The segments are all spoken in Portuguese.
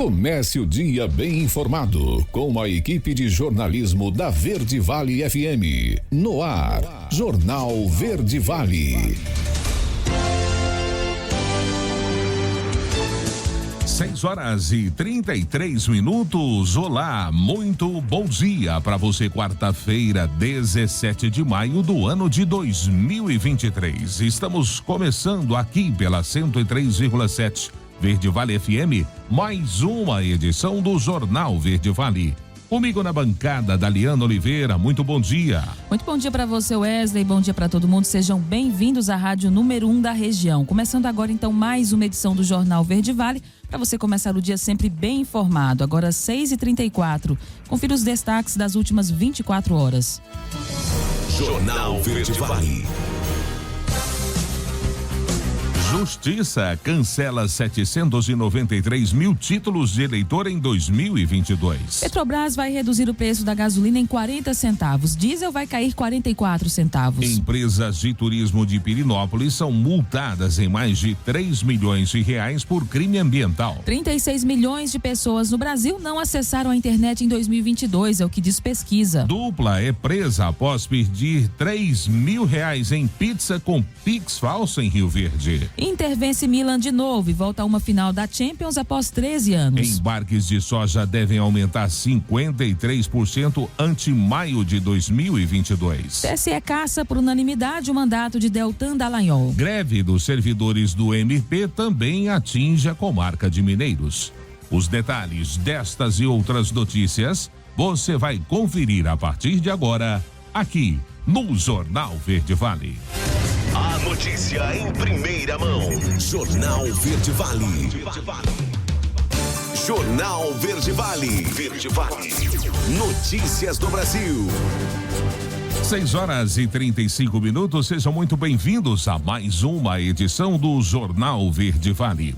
Comece o dia bem informado com a equipe de jornalismo da Verde Vale FM. No ar, Jornal Verde Vale. 6h33. Olá, muito bom dia para você. Quarta-feira, 17 de maio do ano de 2023. Estamos começando aqui pela 103,7 Verde Vale FM, mais uma edição do Jornal Verde Vale. Comigo na bancada, Daliana Oliveira, muito bom dia. Muito bom dia para você, Wesley, bom dia para todo mundo, sejam bem-vindos à rádio número 1 da região. Começando agora então mais uma edição do Jornal Verde Vale, para você começar o dia sempre bem informado. Agora 6h34, confira os destaques das últimas 24 horas. Jornal Verde Vale. Justiça cancela 793 mil títulos de eleitor em 2022. Petrobras vai reduzir o preço da gasolina em 40 centavos. Diesel vai cair 44 centavos. Empresas de turismo de Pirinópolis são multadas em mais de 3 milhões de reais por crime ambiental. 36 milhões de pessoas no Brasil não acessaram a internet em 2022, é o que diz pesquisa. Dupla é presa após pedir 3 mil reais em pizza com Pix falso em Rio Verde. Inter vence Milan de novo e volta a uma final da Champions após 13 anos. Embarques de soja devem aumentar 53% ante maio de 2022. TSE caça por unanimidade o mandato de Deltan Dallagnol. Greve dos servidores do MP também atinge a comarca de Mineiros. Os detalhes destas e outras notícias você vai conferir a partir de agora aqui no Jornal Verde Vale. A notícia em primeira mão. Jornal Verde Vale. Jornal Verde Vale. Verde Vale. Notícias do Brasil. 6h35. Sejam muito bem-vindos a mais uma edição do Jornal Verde Vale.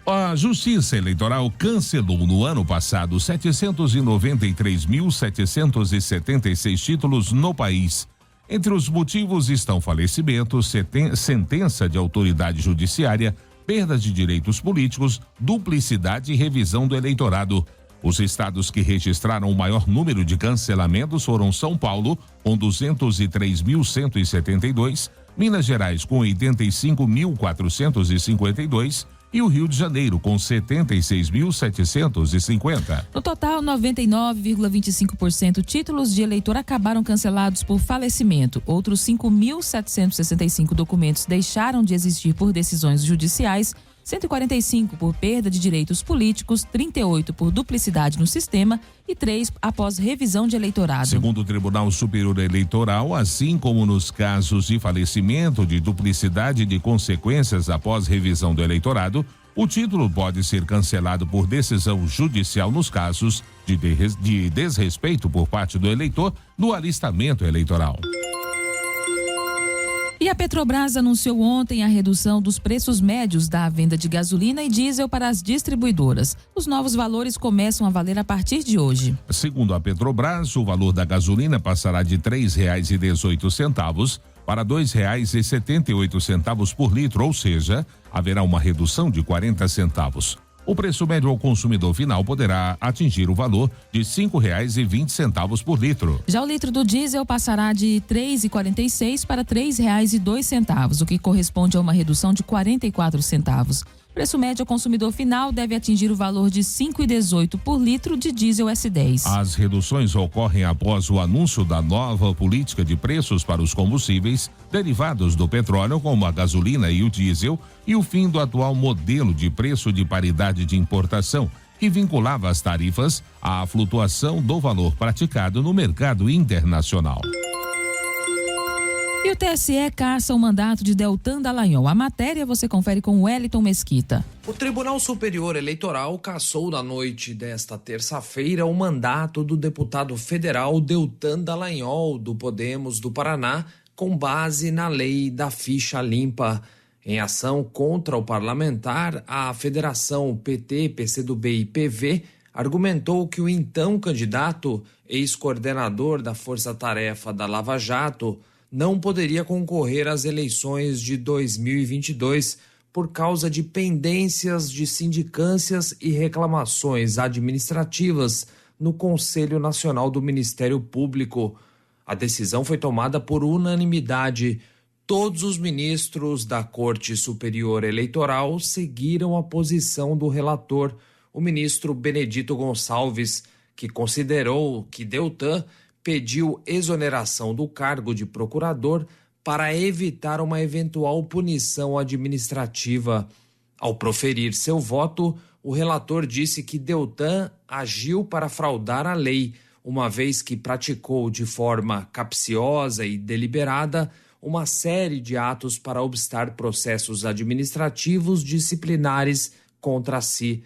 A Justiça Eleitoral cancelou no ano passado 793.776 títulos no país. Entre os motivos estão falecimentos, sentença de autoridade judiciária, perda de direitos políticos, duplicidade e revisão do eleitorado. Os estados que registraram o maior número de cancelamentos foram São Paulo, com 203.172, Minas Gerais, com 85.452, e o Rio de Janeiro, com 76.750. No total, 99,25% títulos de eleitor acabaram cancelados por falecimento. Outros 5.765 documentos deixaram de existir por decisões judiciais, 145 por perda de direitos políticos, 38 por duplicidade no sistema e 3 após revisão de eleitorado. Segundo o Tribunal Superior Eleitoral, assim como nos casos de falecimento, de duplicidade de consequências após revisão do eleitorado, o título pode ser cancelado por decisão judicial nos casos de desrespeito por parte do eleitor no alistamento eleitoral. E a Petrobras anunciou ontem a redução dos preços médios da venda de gasolina e diesel para as distribuidoras. Os novos valores começam a valer a partir de hoje. Segundo a Petrobras, o valor da gasolina passará de R$ 3,18 para R$ 2,78 por litro, ou seja, haverá uma redução de 40 centavos. O preço médio ao consumidor final poderá atingir o valor de R$ 5,20 por litro. Já o litro do diesel passará de R$ 3,46 para R$ 3,02, o que corresponde a uma redução de 44 centavos. O preço médio ao consumidor final deve atingir o valor de R$ 5,18 por litro de diesel S10. As reduções ocorrem após o anúncio da nova política de preços para os combustíveis derivados do petróleo, como a gasolina e o diesel, e o fim do atual modelo de preço de paridade de importação, que vinculava as tarifas à flutuação do valor praticado no mercado internacional. E o TSE caça o mandato de Deltan Dallagnol. A matéria você confere com Wellington Mesquita. O Tribunal Superior Eleitoral cassou na noite desta terça-feira o mandato do deputado federal Deltan Dallagnol, do Podemos do Paraná, com base na lei da ficha limpa. Em ação contra o parlamentar, a Federação PT, PCdoB e PV argumentou que o então candidato, ex-coordenador da Força Tarefa da Lava Jato, não poderia concorrer às eleições de 2022 por causa de pendências de sindicâncias e reclamações administrativas no Conselho Nacional do Ministério Público. A decisão foi tomada por unanimidade. Todos os ministros da Corte Superior Eleitoral seguiram a posição do relator, o ministro Benedito Gonçalves, que considerou que Deltan pediu exoneração do cargo de procurador para evitar uma eventual punição administrativa. Ao proferir seu voto, o relator disse que Deltan agiu para fraudar a lei, uma vez que praticou de forma capciosa e deliberada uma série de atos para obstar processos administrativos disciplinares contra si.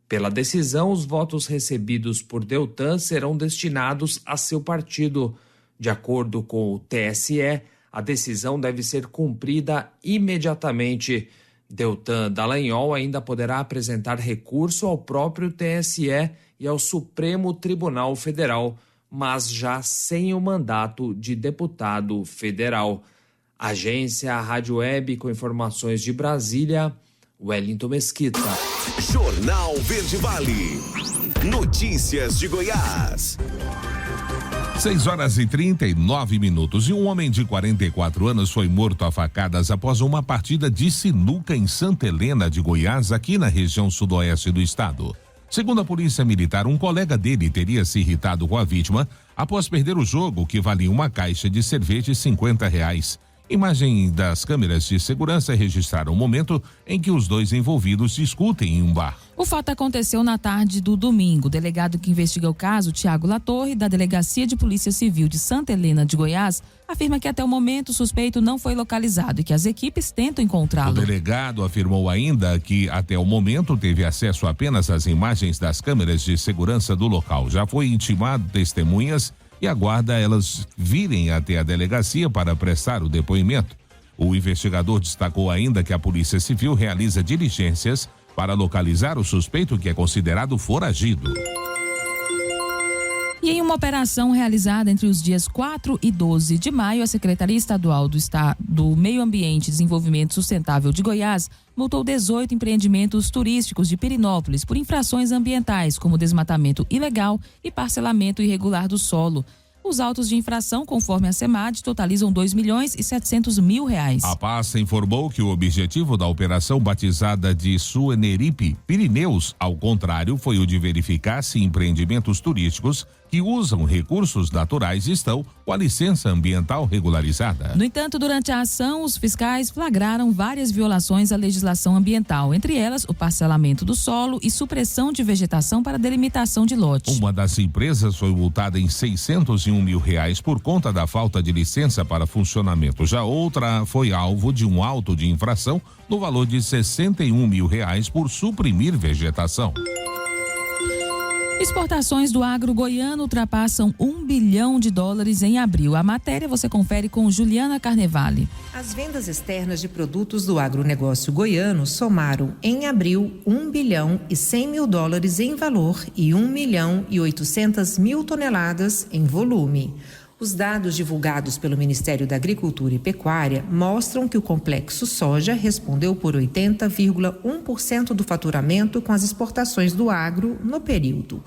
Pela decisão, os votos recebidos por Deltan serão destinados a seu partido. De acordo com o TSE, a decisão deve ser cumprida imediatamente. Deltan Dallagnol ainda poderá apresentar recurso ao próprio TSE e ao Supremo Tribunal Federal, mas já sem o mandato de deputado federal. Agência Rádio Web com informações de Brasília, Wellington Mesquita. Jornal Verde Vale. Notícias de Goiás. 6h39. E um homem de 44 anos foi morto a facadas após uma partida de sinuca em Santa Helena de Goiás, aqui na região sudoeste do estado. Segundo a polícia militar, um colega dele teria se irritado com a vítima após perder o jogo, que valia uma caixa de cerveja de R$50. Imagem das câmeras de segurança registraram o momento em que os dois envolvidos discutem em um bar. O fato aconteceu na tarde do domingo. O delegado que investiga o caso, Tiago Latorre, da Delegacia de Polícia Civil de Santa Helena de Goiás, afirma que até o momento o suspeito não foi localizado e que as equipes tentam encontrá-lo. O delegado afirmou ainda que até o momento teve acesso apenas às imagens das câmeras de segurança do local. Já foi intimado testemunhas e aguarda elas virem até a delegacia para prestar o depoimento. O investigador destacou ainda que a Polícia Civil realiza diligências para localizar o suspeito, que é considerado foragido. E em uma operação realizada entre os dias 4 e 12 de maio, a Secretaria Estadual do Meio Ambiente e Desenvolvimento Sustentável de Goiás multou 18 empreendimentos turísticos de Pirinópolis por infrações ambientais, como desmatamento ilegal e parcelamento irregular do solo. Os autos de infração, conforme a SEMAD, totalizam R$2.700.000. A pasta informou que o objetivo da operação, batizada de Sueneripe Pirineus, ao contrário, foi o de verificar se empreendimentos turísticos que usam recursos naturais estão com a licença ambiental regularizada. No entanto, durante a ação, os fiscais flagraram várias violações à legislação ambiental, entre elas o parcelamento do solo e supressão de vegetação para delimitação de lote. Uma das empresas foi multada em R$601.000 por conta da falta de licença para funcionamento. Já outra foi alvo de um auto de infração no valor de R$61.000 por suprimir vegetação. Exportações do agro goiano ultrapassam $1 bilhão em abril. A matéria você confere com Juliana Carnevale. As vendas externas de produtos do agronegócio goiano somaram, em abril, $1 bilhão e $100.000 em valor e 1.800.000 toneladas em volume. Os dados divulgados pelo Ministério da Agricultura e Pecuária mostram que o complexo soja respondeu por 80,1% do faturamento com as exportações do agro no período.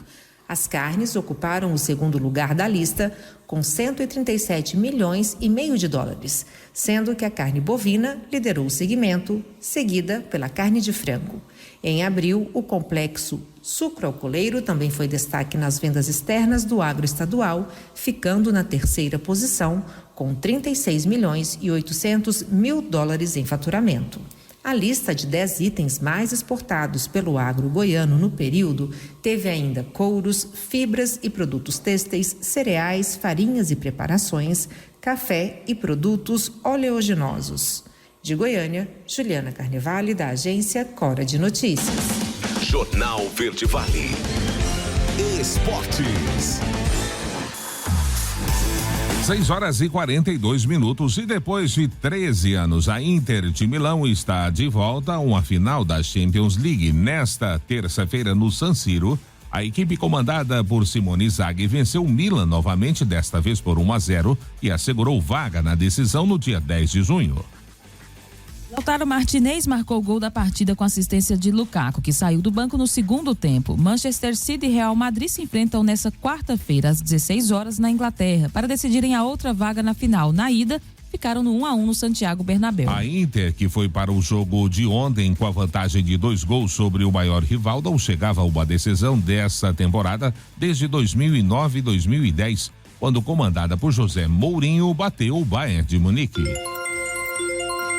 As carnes ocuparam o segundo lugar da lista, com $137,5 milhões, sendo que a carne bovina liderou o segmento, seguida pela carne de frango. Em abril, o complexo sucroalcooleiro também foi destaque nas vendas externas do agro estadual, ficando na terceira posição, com $36,8 em faturamento. A lista de 10 itens mais exportados pelo agro goiano no período teve ainda couros, fibras e produtos têxteis, cereais, farinhas e preparações, café e produtos oleaginosos. De Goiânia, Juliana Carnevale, da agência Cora de Notícias. Jornal Verde Vale. Esportes. 6h42. E depois de 13 anos, a Inter de Milão está de volta a uma final da Champions League. Nesta terça-feira, no San Siro, a equipe comandada por Simone Inzaghi venceu o Milan novamente, desta vez por 1-0, e assegurou vaga na decisão no dia 10 de junho. O Lautaro Martinez marcou o gol da partida com assistência de Lukaku, que saiu do banco no segundo tempo. Manchester City e Real Madrid se enfrentam nesta quarta-feira, às 16 horas, na Inglaterra, para decidirem a outra vaga na final. Na ida, ficaram no 1-1 no Santiago Bernabéu. A Inter, que foi para o jogo de ontem com a vantagem de 2 gols sobre o maior rival, não chegava a uma decisão dessa temporada desde 2009 e 2010, quando comandada por José Mourinho, bateu o Bayern de Munique.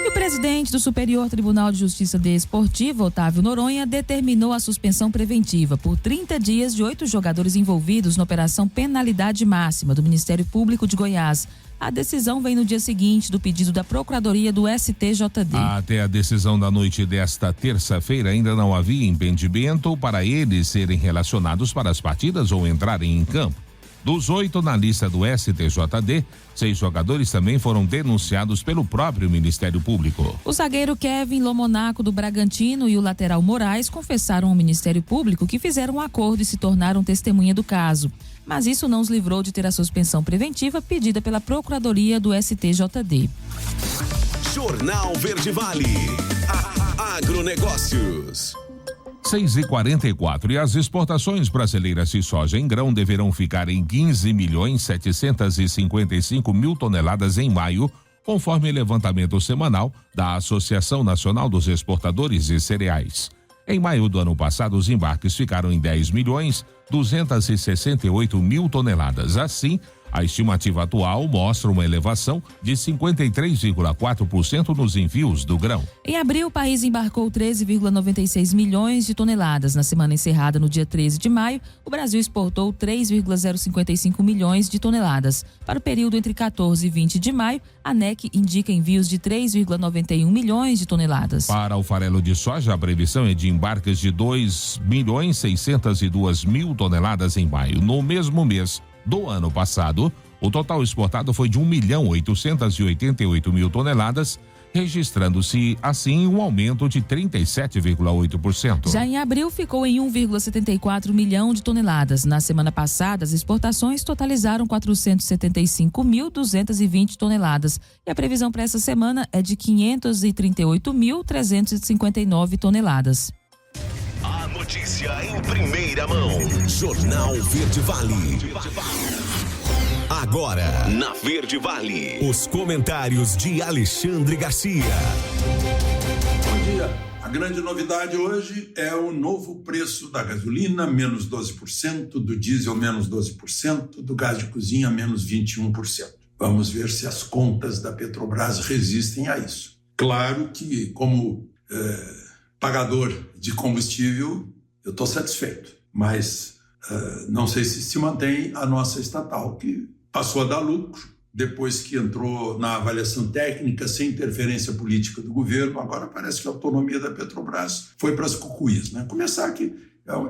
O presidente do Superior Tribunal de Justiça Desportiva, Otávio Noronha, determinou a suspensão preventiva por 30 dias de 8 jogadores envolvidos na Operação Penalidade Máxima do Ministério Público de Goiás. A decisão vem no dia seguinte do pedido da Procuradoria do STJD. Até a decisão da noite desta terça-feira ainda não havia impedimento para eles serem relacionados para as partidas ou entrarem em campo. Dos 8 na lista do STJD, 6 jogadores também foram denunciados pelo próprio Ministério Público. O zagueiro Kevin Lomonaco do Bragantino e o lateral Moraes confessaram ao Ministério Público que fizeram um acordo e se tornaram testemunha do caso. Mas isso não os livrou de ter a suspensão preventiva pedida pela Procuradoria do STJD. Jornal Verde Vale. Agronegócios. 6h44 e as exportações brasileiras de soja em grão deverão ficar em 15.755.000 toneladas em maio, conforme levantamento semanal da Associação Nacional dos Exportadores de Cereais. Em maio do ano passado, os embarques ficaram em 10.268.000 toneladas. Assim, a estimativa atual mostra uma elevação de 53,4% nos envios do grão. Em abril, o país embarcou 13,96 milhões de toneladas. Na semana encerrada no dia 13 de maio, o Brasil exportou 3,055 milhões de toneladas. Para o período entre 14 e 20 de maio, a ANEC indica envios de 3,91 milhões de toneladas. Para o farelo de soja, a previsão é de embarques de 2.602.000 toneladas em maio. No mesmo mês do ano passado, o total exportado foi de 1.888.000 toneladas, registrando-se assim um aumento de 37,8%. Já em abril ficou em 1,74 milhão de toneladas. Na semana passada, as exportações totalizaram 475.220 toneladas e a previsão para essa semana é de 538.359 toneladas. A notícia em primeira mão. Jornal Verde Vale. Agora, na Verde Vale, os comentários de Alexandre Garcia. Bom dia. A grande novidade hoje é o novo preço da gasolina, menos 12%, do diesel, menos 12%, do gás de cozinha, menos 21%. Vamos ver se as contas da Petrobras resistem a isso. Claro que, como pagador de combustível, eu estou satisfeito, mas não sei se mantém a nossa estatal, que passou a dar lucro depois que entrou na avaliação técnica sem interferência política do governo. Agora parece que a autonomia da Petrobras foi para as cucuís, né? Começar que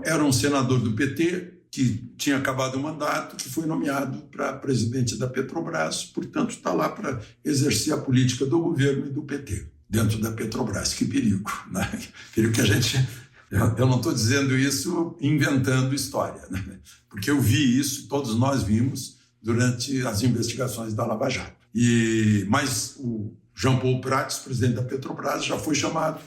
era um senador do PT que tinha acabado o mandato, que foi nomeado para presidente da Petrobras, portanto está lá para exercer a política do governo e do PT dentro da Petrobras. Que perigo, né? Perigo que a gente... Eu não estou dizendo isso inventando história, né? Porque eu vi isso, todos nós vimos, durante as investigações da Lava Jato. Mas o Jean Paul Prats, presidente da Petrobras, já foi chamado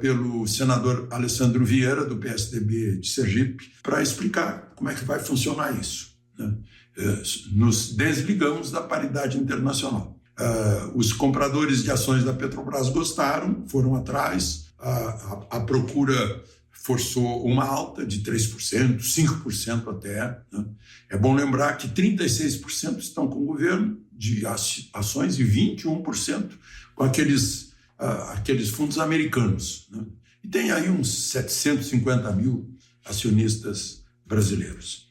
pelo senador Alessandro Vieira, do PSDB de Sergipe, para explicar como é que vai funcionar isso, né? Nos desligamos da paridade internacional. Os compradores de ações da Petrobras gostaram, foram atrás, a procura forçou uma alta de 3%, 5% até, né? É bom lembrar que 36% estão com o governo de ações e 21% com aqueles fundos americanos, né? E tem aí uns 750 mil acionistas brasileiros.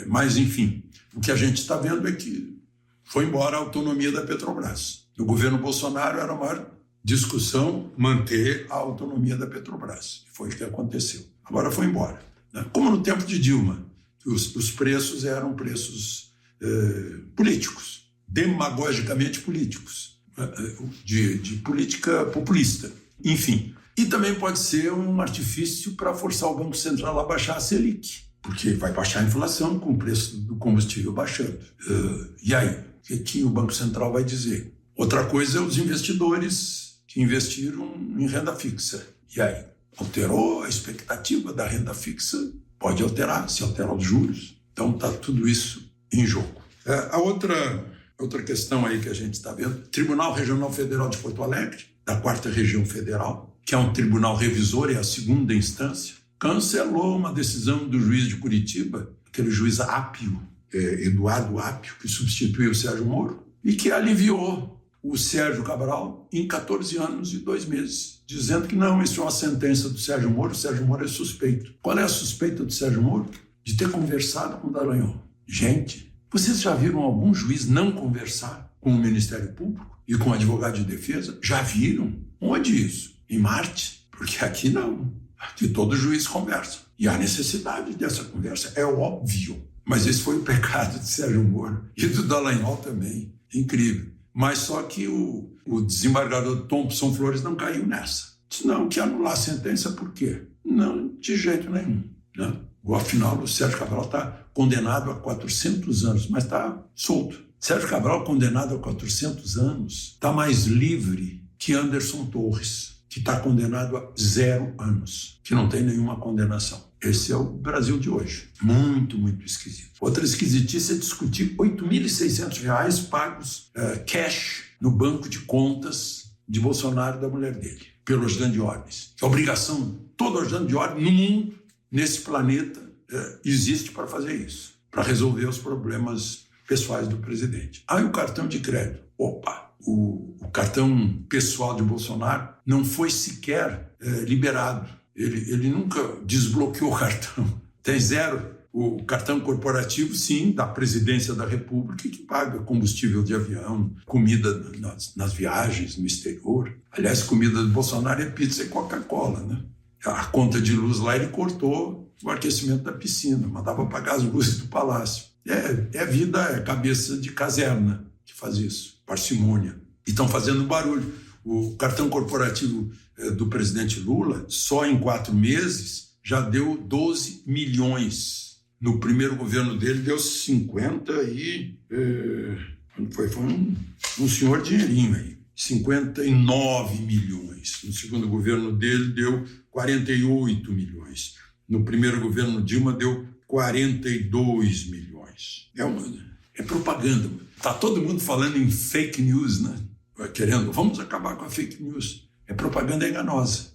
Mas, enfim, o que a gente está vendo é que foi embora a autonomia da Petrobras. No governo Bolsonaro era a maior discussão manter a autonomia da Petrobras. Foi o que aconteceu. Agora foi embora, né? Como no tempo de Dilma, os preços eram preços políticos, demagogicamente políticos, de política populista. Enfim, e também pode ser um artifício para forçar o Banco Central a baixar a Selic, porque vai baixar a inflação com o preço do combustível baixando. E aí, o que o Banco Central vai dizer? Outra coisa é os investidores investiram em renda fixa. E aí, alterou a expectativa da renda fixa, pode alterar, se alterar os juros. Então está tudo isso em jogo. A outra questão aí que a gente está vendo, Tribunal Regional Federal de Porto Alegre, da 4ª Região Federal, que é um tribunal revisor e a 2ª instância, cancelou uma decisão do juiz de Curitiba, aquele juiz Ápio, Eduardo Ápio, que substituiu o Sérgio Moro, e que aliviou o Sérgio Cabral em 14 anos e 2 meses, dizendo que não, isso é uma sentença do Sérgio Moro, o Sérgio Moro é suspeito. Qual é a suspeita do Sérgio Moro? De ter conversado com o Dallagnol. Gente, vocês já viram algum juiz não conversar com o Ministério Público e com o advogado de defesa? Já viram? Onde isso? Em Marte? Porque aqui não. Aqui todo juiz conversa. E há necessidade dessa conversa, é óbvio. Mas esse foi o pecado de Sérgio Moro e do Dallagnol também. Incrível. Mas só que o desembargador Thompson Flores não caiu nessa. Disse, não, que anular a sentença por quê? Não, de jeito nenhum. Não. Afinal, o Sérgio Cabral está condenado a 400 anos, mas está solto. Sérgio Cabral, condenado a 400 anos, está mais livre que Anderson Torres, que está condenado a 0 anos, que não tem nenhuma condenação. Esse é o Brasil de hoje. Muito, muito esquisito. Outra esquisitice é discutir R$ 8.600 pagos cash no banco de contas de Bolsonaro e da mulher dele, pelo ajudante de ordens. A obrigação, todo ajudante de ordem no mundo, nesse planeta, existe para fazer isso, para resolver os problemas pessoais do presidente. Aí o cartão de crédito. Opa! O cartão pessoal de Bolsonaro não foi sequer liberado. Ele nunca desbloqueou o cartão. Tem 0. O cartão corporativo, sim, da presidência da República, que paga combustível de avião, comida nas viagens no exterior. Aliás, comida do Bolsonaro é pizza e Coca-Cola, né? A conta de luz lá ele cortou o aquecimento da piscina, mandava pagar as luzes do palácio. É vida, é cabeça de caserna que faz isso, parcimônia. E estão fazendo barulho. O cartão corporativo do presidente Lula, só em 4 meses, já deu 12 milhões. No primeiro governo dele deu 50 e... foi um senhor dinheirinho aí. 59 milhões. No segundo governo dele deu 48 milhões. No primeiro governo Dilma deu 42 milhões. É propaganda. Está todo mundo falando em fake news, né? Vamos acabar com a fake news. É propaganda enganosa.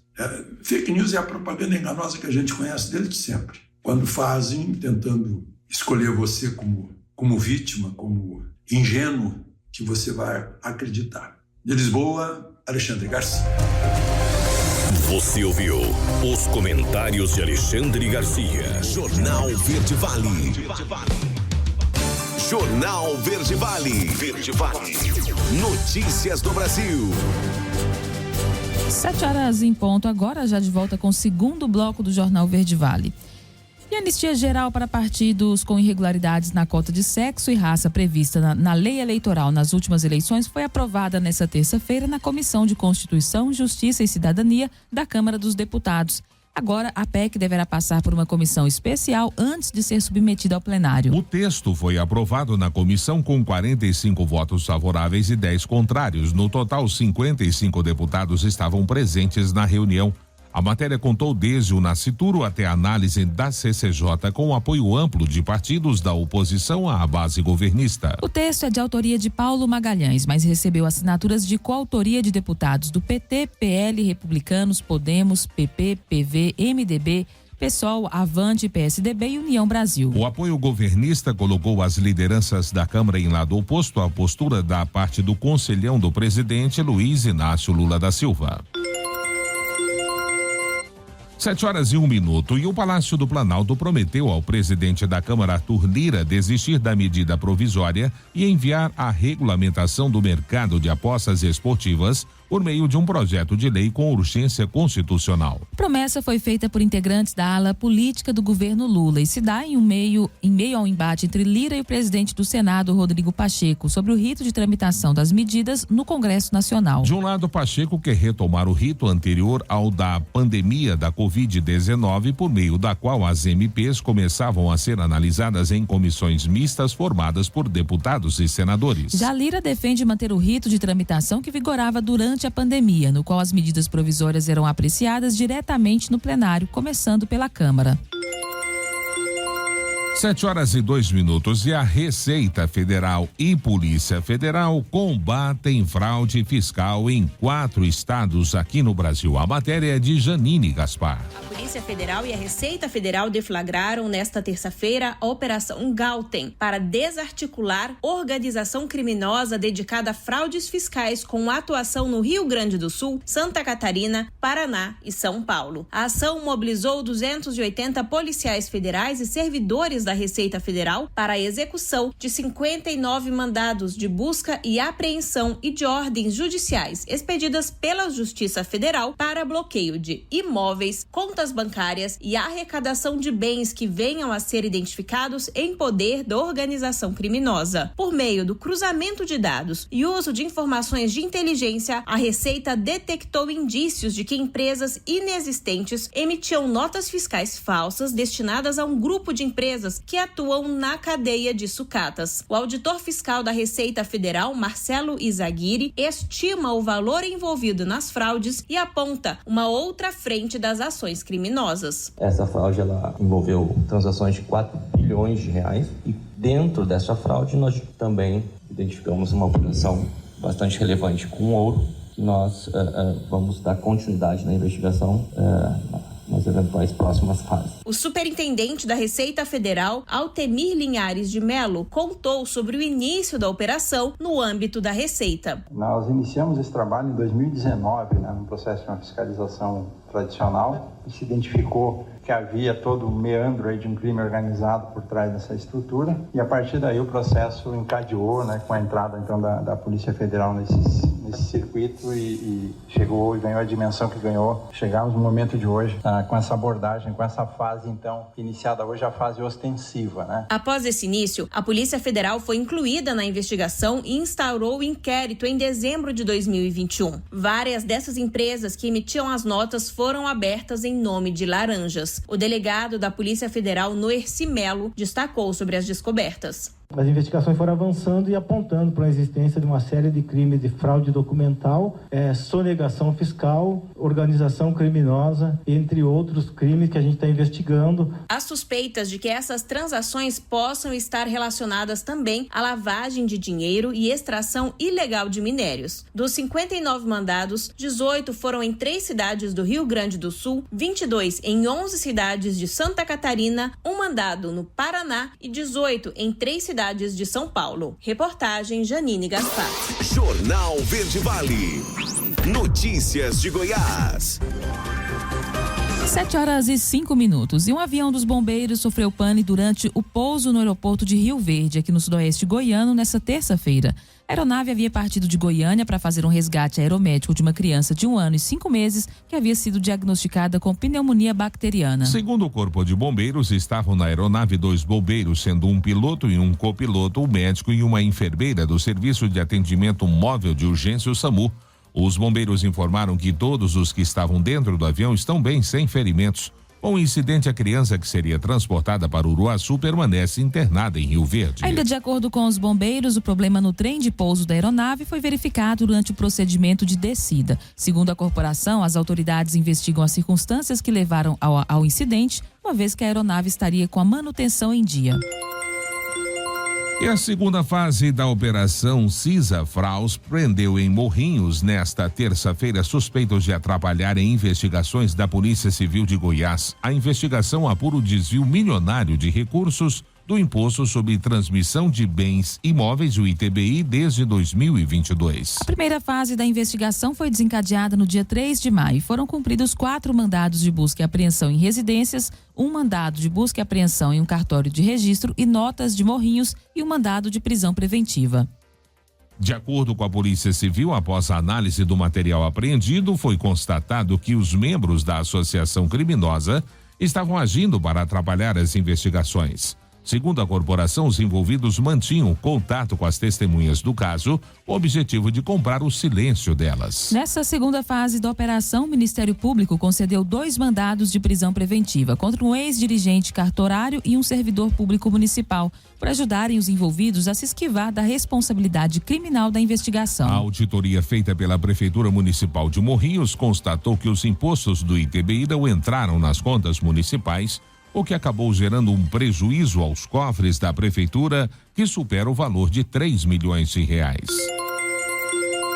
Fake news é a propaganda enganosa que a gente conhece desde sempre. Quando fazem, tentando escolher você como vítima, como ingênuo, que você vai acreditar. De Lisboa, Alexandre Garcia. Você ouviu os comentários de Alexandre Garcia. Jornal Verde Vale. Jornal Verde Vale. Notícias do Brasil. 7h em ponto, agora já de volta com o segundo bloco do Jornal Verde Vale. E a anistia geral para partidos com irregularidades na cota de sexo e raça prevista na lei eleitoral nas últimas eleições foi aprovada nesta terça-feira na Comissão de Constituição, Justiça e Cidadania da Câmara dos Deputados. Agora, a PEC deverá passar por uma comissão especial antes de ser submetida ao plenário. O texto foi aprovado na comissão com 45 votos favoráveis e 10 contrários. No total, 55 deputados estavam presentes na reunião. A matéria contou desde o nascituro até a análise da CCJ, com o apoio amplo de partidos da oposição à base governista. O texto é de autoria de Paulo Magalhães, mas recebeu assinaturas de coautoria de deputados do PT, PL, Republicanos, Podemos, PP, PV, MDB, PSOL, Avante, PSDB e União Brasil. O apoio governista colocou as lideranças da Câmara em lado oposto à postura da parte do conselhão do presidente Luiz Inácio Lula da Silva. 7h01. E o Palácio do Planalto prometeu ao presidente da Câmara, Arthur Lira, desistir da medida provisória e enviar a regulamentação do mercado de apostas esportivas por meio de um projeto de lei com urgência constitucional. A promessa foi feita por integrantes da ala política do governo Lula e se dá em meio ao embate entre Lira e o presidente do Senado, Rodrigo Pacheco, sobre o rito de tramitação das medidas no Congresso Nacional. De um lado, Pacheco quer retomar o rito anterior ao da pandemia da Covid-19, por meio da qual as MPs começavam a ser analisadas em comissões mistas formadas por deputados e senadores. Já Lira defende manter o rito de tramitação que vigorava durante durante a pandemia, no qual as medidas provisórias eram apreciadas diretamente no plenário, começando pela Câmara. 7h02 e a Receita Federal e Polícia Federal combatem fraude fiscal em 4 estados aqui no Brasil. A matéria é de Janine Gaspar. A Polícia Federal e a Receita Federal deflagraram nesta terça-feira a Operação Galten para desarticular organização criminosa dedicada a fraudes fiscais com atuação no Rio Grande do Sul, Santa Catarina, Paraná e São Paulo. A ação mobilizou 280 policiais federais e servidores da Receita Federal para a execução de 59 mandados de busca e apreensão e de ordens judiciais expedidas pela Justiça Federal para bloqueio de imóveis, contas bancárias e arrecadação de bens que venham a ser identificados em poder da organização criminosa. Por meio do cruzamento de dados e uso de informações de inteligência, a Receita detectou indícios de que empresas inexistentes emitiam notas fiscais falsas destinadas a um grupo de empresas que atuam na cadeia de sucatas. O auditor fiscal da Receita Federal, Marcelo Izaguirre, estima o valor envolvido nas fraudes e aponta uma outra frente das ações criminosas. Essa fraude ela envolveu transações de 4 bilhões de reais e dentro dessa fraude nós também identificamos uma operação bastante relevante com ouro que nós vamos dar continuidade na investigação nas eventuais próximas fases. O superintendente da Receita Federal, Altemir Linhares de Melo, contou sobre o início da operação no âmbito da Receita. Nós iniciamos esse trabalho em 2019, no processo de uma fiscalização tradicional, e se identificou que havia todo um meandro aí de um crime organizado por trás dessa estrutura, e a partir daí o processo encadeou, com a entrada então da Polícia Federal nesse circuito e chegou e ganhou a dimensão que ganhou. Chegamos no momento de hoje com essa abordagem, com essa fase então iniciada hoje, a fase ostensiva, Após esse início, a Polícia Federal foi incluída na investigação e instaurou o inquérito em dezembro de 2021. Várias dessas empresas que emitiam as notas foram abertas em nome de laranjas. O delegado da Polícia Federal, Noerci Melo, destacou sobre as descobertas. As investigações foram avançando e apontando para a existência de uma série de crimes de fraude documental, sonegação fiscal, organização criminosa, entre outros crimes que a gente está investigando. Há suspeitas de que essas transações possam estar relacionadas também à lavagem de dinheiro e extração ilegal de minérios. Dos 59 mandados, 18 foram em 3 cidades do Rio Grande do Sul, 22 em 11 cidades de Santa Catarina, um mandado no Paraná e 18 em 3 cidades de São Paulo. Reportagem Janine Gaspar. Jornal Verde Vale. Notícias de Goiás. 7h05. E um avião dos bombeiros sofreu pane durante o pouso no aeroporto de Rio Verde, aqui no sudoeste goiano, nessa terça-feira. A aeronave havia partido de Goiânia para fazer um resgate aeromédico de uma criança de 1 ano e 5 meses que havia sido diagnosticada com pneumonia bacteriana. Segundo o Corpo de Bombeiros, estavam na aeronave 2 bombeiros, sendo um piloto e um copiloto, um médico e uma enfermeira do Serviço de Atendimento Móvel de Urgência, o SAMU. Os bombeiros informaram que todos os que estavam dentro do avião estão bem, sem ferimentos. Com o incidente, a criança que seria transportada para Uruaçu permanece internada em Rio Verde. Ainda de acordo com os bombeiros, o problema no trem de pouso da aeronave foi verificado durante o procedimento de descida. Segundo a corporação, as autoridades investigam as circunstâncias que levaram ao incidente, uma vez que a aeronave estaria com a manutenção em dia. E a segunda fase da Operação Cisa Fraus prendeu em Morrinhos, nesta terça-feira, suspeitos de atrapalhar em investigações da Polícia Civil de Goiás. A investigação apura o desvio milionário de recursos do Imposto sobre Transmissão de Bens Imóveis, o ITBI, desde 2022. A primeira fase da investigação foi desencadeada no dia 3 de maio. Foram cumpridos 4 mandados de busca e apreensão em residências, um mandado de busca e apreensão em um cartório de registro e notas de Morrinhos e um mandado de prisão preventiva. De acordo com a Polícia Civil, após a análise do material apreendido, foi constatado que os membros da associação criminosa estavam agindo para atrapalhar as investigações. Segundo a corporação, os envolvidos mantinham contato com as testemunhas do caso, com o objetivo de comprar o silêncio delas. Nessa segunda fase da operação, o Ministério Público concedeu 2 mandados de prisão preventiva contra um ex-dirigente cartorário e um servidor público municipal, por ajudarem os envolvidos a se esquivar da responsabilidade criminal da investigação. A auditoria feita pela Prefeitura Municipal de Morrinhos constatou que os impostos do ITBI não entraram nas contas municipais, o que acabou gerando um prejuízo aos cofres da Prefeitura, que supera o valor de 3 milhões de reais.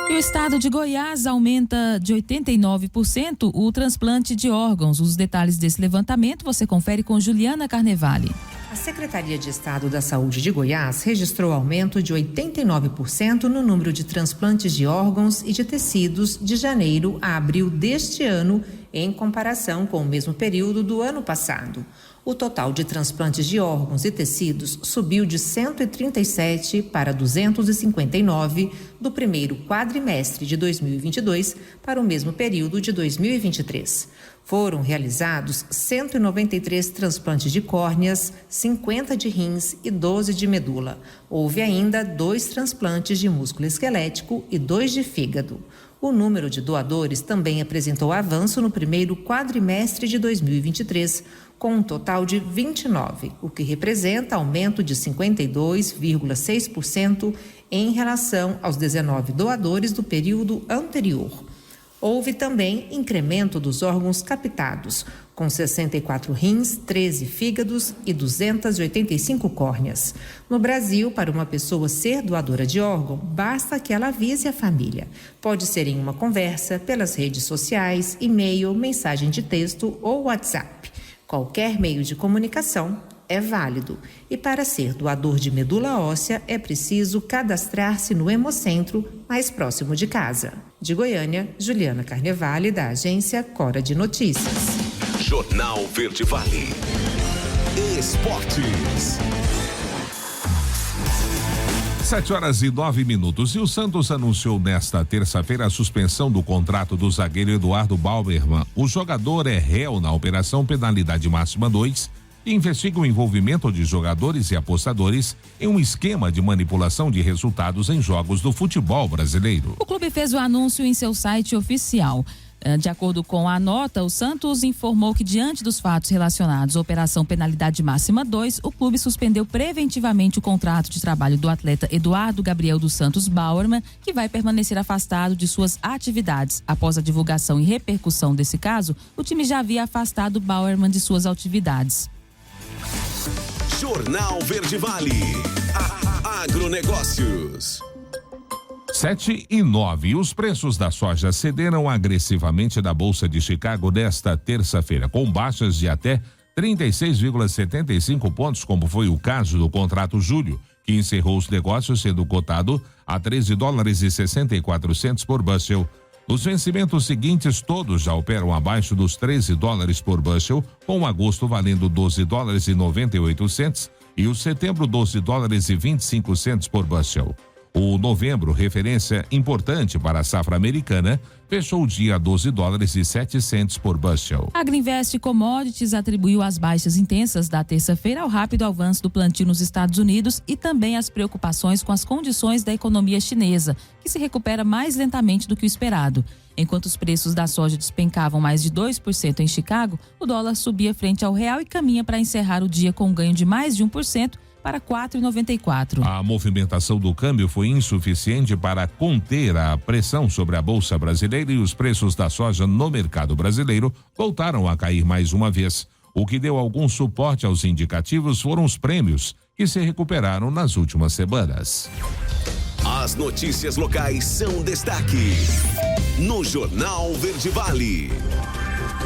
E o estado de Goiás aumenta de 89% o transplante de órgãos. Os detalhes desse levantamento você confere com Juliana Carnevale. A Secretaria de Estado da Saúde de Goiás registrou aumento de 89% no número de transplantes de órgãos e de tecidos de janeiro a abril deste ano, em comparação com o mesmo período do ano passado. O total de transplantes de órgãos e tecidos subiu de 137 para 259 do primeiro quadrimestre de 2022 para o mesmo período de 2023. Foram realizados 193 transplantes de córneas, 50 de rins e 12 de medula. Houve ainda 2 transplantes de músculo esquelético e 2 de fígado. O número de doadores também apresentou avanço no primeiro quadrimestre de 2023, com um total de 29, o que representa aumento de 52,6% em relação aos 19 doadores do período anterior. Houve também incremento dos órgãos captados, com 64 rins, 13 fígados e 285 córneas. No Brasil, para uma pessoa ser doadora de órgão, basta que ela avise a família. Pode ser em uma conversa, pelas redes sociais, e-mail, mensagem de texto ou WhatsApp. Qualquer meio de comunicação é válido. E para ser doador de medula óssea, é preciso cadastrar-se no Hemocentro mais próximo de casa. De Goiânia, Juliana Carnevale, da agência Cora de Notícias. Jornal Verde Vale. Esportes. 7h09. E o Santos anunciou nesta terça-feira a suspensão do contrato do zagueiro Eduardo Bauerman. O jogador é réu na Operação Penalidade Máxima 2 e investiga o envolvimento de jogadores e apostadores em um esquema de manipulação de resultados em jogos do futebol brasileiro. O clube fez o anúncio em seu site oficial. De acordo com a nota, o Santos informou que, diante dos fatos relacionados à Operação Penalidade Máxima 2, o clube suspendeu preventivamente o contrato de trabalho do atleta Eduardo Gabriel dos Santos Bauerman, que vai permanecer afastado de suas atividades. Após a divulgação e repercussão desse caso, o time já havia afastado Bauerman de suas atividades. Jornal Verde Vale. Agronegócios. 7h09. Os preços da soja cederam agressivamente da Bolsa de Chicago desta terça-feira, com baixas de até 36,75 pontos, como foi o caso do contrato julho, que encerrou os negócios sendo cotado a $13,64 por bushel. Os vencimentos seguintes todos já operam abaixo dos $13 por bushel, com agosto valendo $12,98 e o setembro $12,25 por bushel. O novembro, referência importante para a safra americana, fechou o dia a $12,07 por bushel. A Agriinvest Commodities atribuiu as baixas intensas da terça-feira ao rápido avanço do plantio nos Estados Unidos e também as preocupações com as condições da economia chinesa, que se recupera mais lentamente do que o esperado. Enquanto os preços da soja despencavam mais de 2% em Chicago, o dólar subia frente ao real e caminha para encerrar o dia com um ganho de mais de 1%, para 4,94. A movimentação do câmbio foi insuficiente para conter a pressão sobre a Bolsa Brasileira e os preços da soja no mercado brasileiro voltaram a cair mais uma vez. O que deu algum suporte aos indicativos foram os prêmios, que se recuperaram nas últimas semanas. As notícias locais são destaque no Jornal Verde Vale.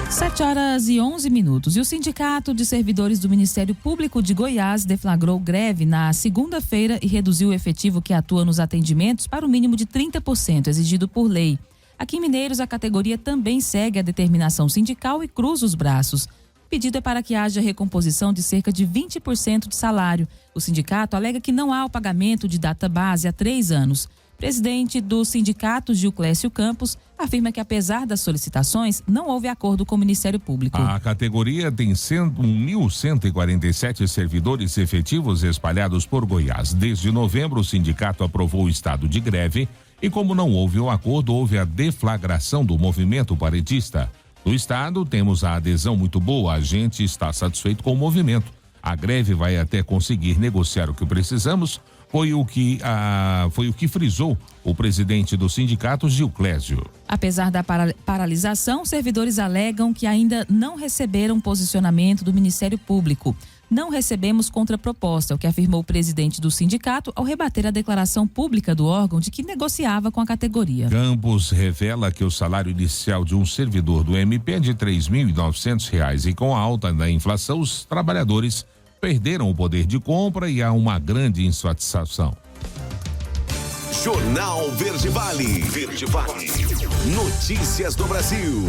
7h11. E o Sindicato de Servidores do Ministério Público de Goiás deflagrou greve na segunda-feira e reduziu o efetivo que atua nos atendimentos para o mínimo de 30% exigido por lei. Aqui em Mineiros, a categoria também segue a determinação sindical e cruza os braços. O pedido é para que haja recomposição de cerca de 20% de salário. O sindicato alega que não há o pagamento de data base há 3 anos. Presidente do sindicato, Gilclésio Campos, afirma que apesar das solicitações, não houve acordo com o Ministério Público. A categoria tem 1.147 servidores efetivos espalhados por Goiás. Desde novembro, o sindicato aprovou o estado de greve e, como não houve o acordo, houve a deflagração do movimento paredista. No estado, temos a adesão muito boa, a gente está satisfeito com o movimento. A greve vai até conseguir negociar o que precisamos, foi o que frisou o presidente do sindicato, Gilclésio. Apesar da paralisação, servidores alegam que ainda não receberam posicionamento do Ministério Público. Não recebemos contraproposta, o que afirmou o presidente do sindicato ao rebater a declaração pública do órgão de que negociava com a categoria. Campos revela que o salário inicial de um servidor do MP é de R$ 3.900 e com a alta da inflação, os trabalhadores perderam o poder de compra e há uma grande insatisfação. Jornal Verde Vale. Notícias do Brasil.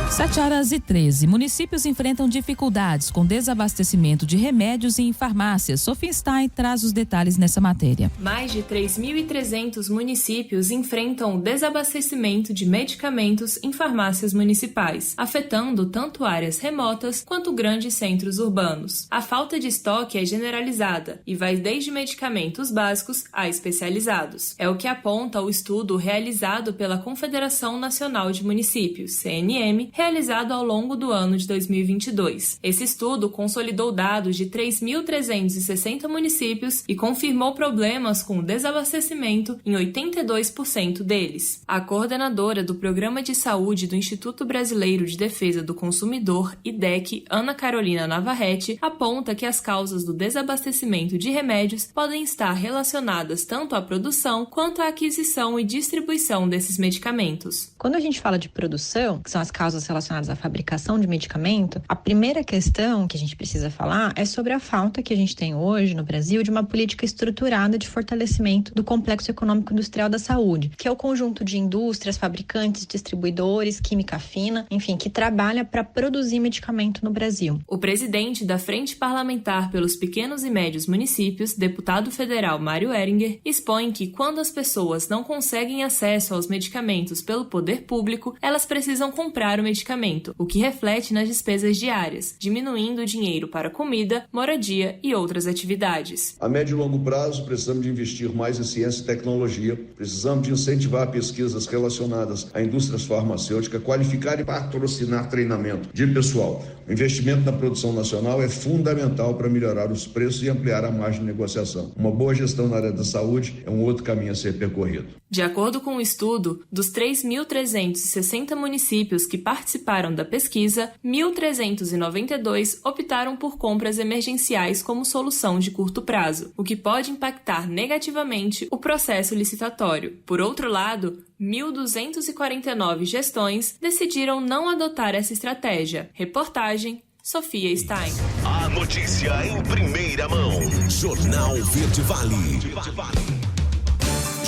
7h13. Municípios enfrentam dificuldades com desabastecimento de remédios em farmácias. Sofia Stein traz os detalhes nessa matéria. Mais de 3.300 municípios enfrentam o desabastecimento de medicamentos em farmácias municipais, afetando tanto áreas remotas quanto grandes centros urbanos. A falta de estoque é generalizada e vai desde medicamentos básicos a especializados. É o que aponta o estudo realizado pela Confederação Nacional de Municípios, CNM, realizado ao longo do ano de 2022. Esse estudo consolidou dados de 3.360 municípios e confirmou problemas com o desabastecimento em 82% deles. A coordenadora do Programa de Saúde do Instituto Brasileiro de Defesa do Consumidor, IDEC, Ana Carolina Navarrete, aponta que as causas do desabastecimento de remédios podem estar relacionadas tanto à produção quanto à aquisição e distribuição desses medicamentos. Quando a gente fala de produção, que são as causas relacionadas à fabricação de medicamento, a primeira questão que a gente precisa falar é sobre a falta que a gente tem hoje no Brasil de uma política estruturada de fortalecimento do complexo econômico industrial da saúde, que é o conjunto de indústrias, fabricantes, distribuidores, química fina, enfim, que trabalha para produzir medicamento no Brasil. O presidente da Frente Parlamentar pelos Pequenos e Médios Municípios, deputado federal Mário Heringer, expõe que quando as pessoas não conseguem acesso aos medicamentos pelo poder público, elas precisam comprar o medicamento, o que reflete nas despesas diárias, diminuindo o dinheiro para comida, moradia e outras atividades. A médio e longo prazo, precisamos de investir mais em ciência e tecnologia, precisamos de incentivar pesquisas relacionadas à indústria farmacêutica, qualificar e patrocinar treinamento de pessoal. O investimento na produção nacional é fundamental para melhorar os preços e ampliar a margem de negociação. Uma boa gestão na área da saúde é um outro caminho a ser percorrido. De acordo com o estudo, dos 3.360 municípios que participaram da pesquisa, 1.392 optaram por compras emergenciais como solução de curto prazo, o que pode impactar negativamente o processo licitatório. Por outro lado, 1.249 gestões decidiram não adotar essa estratégia. Reportagem Sofia Stein. A notícia em primeira mão. Jornal Verde Vale.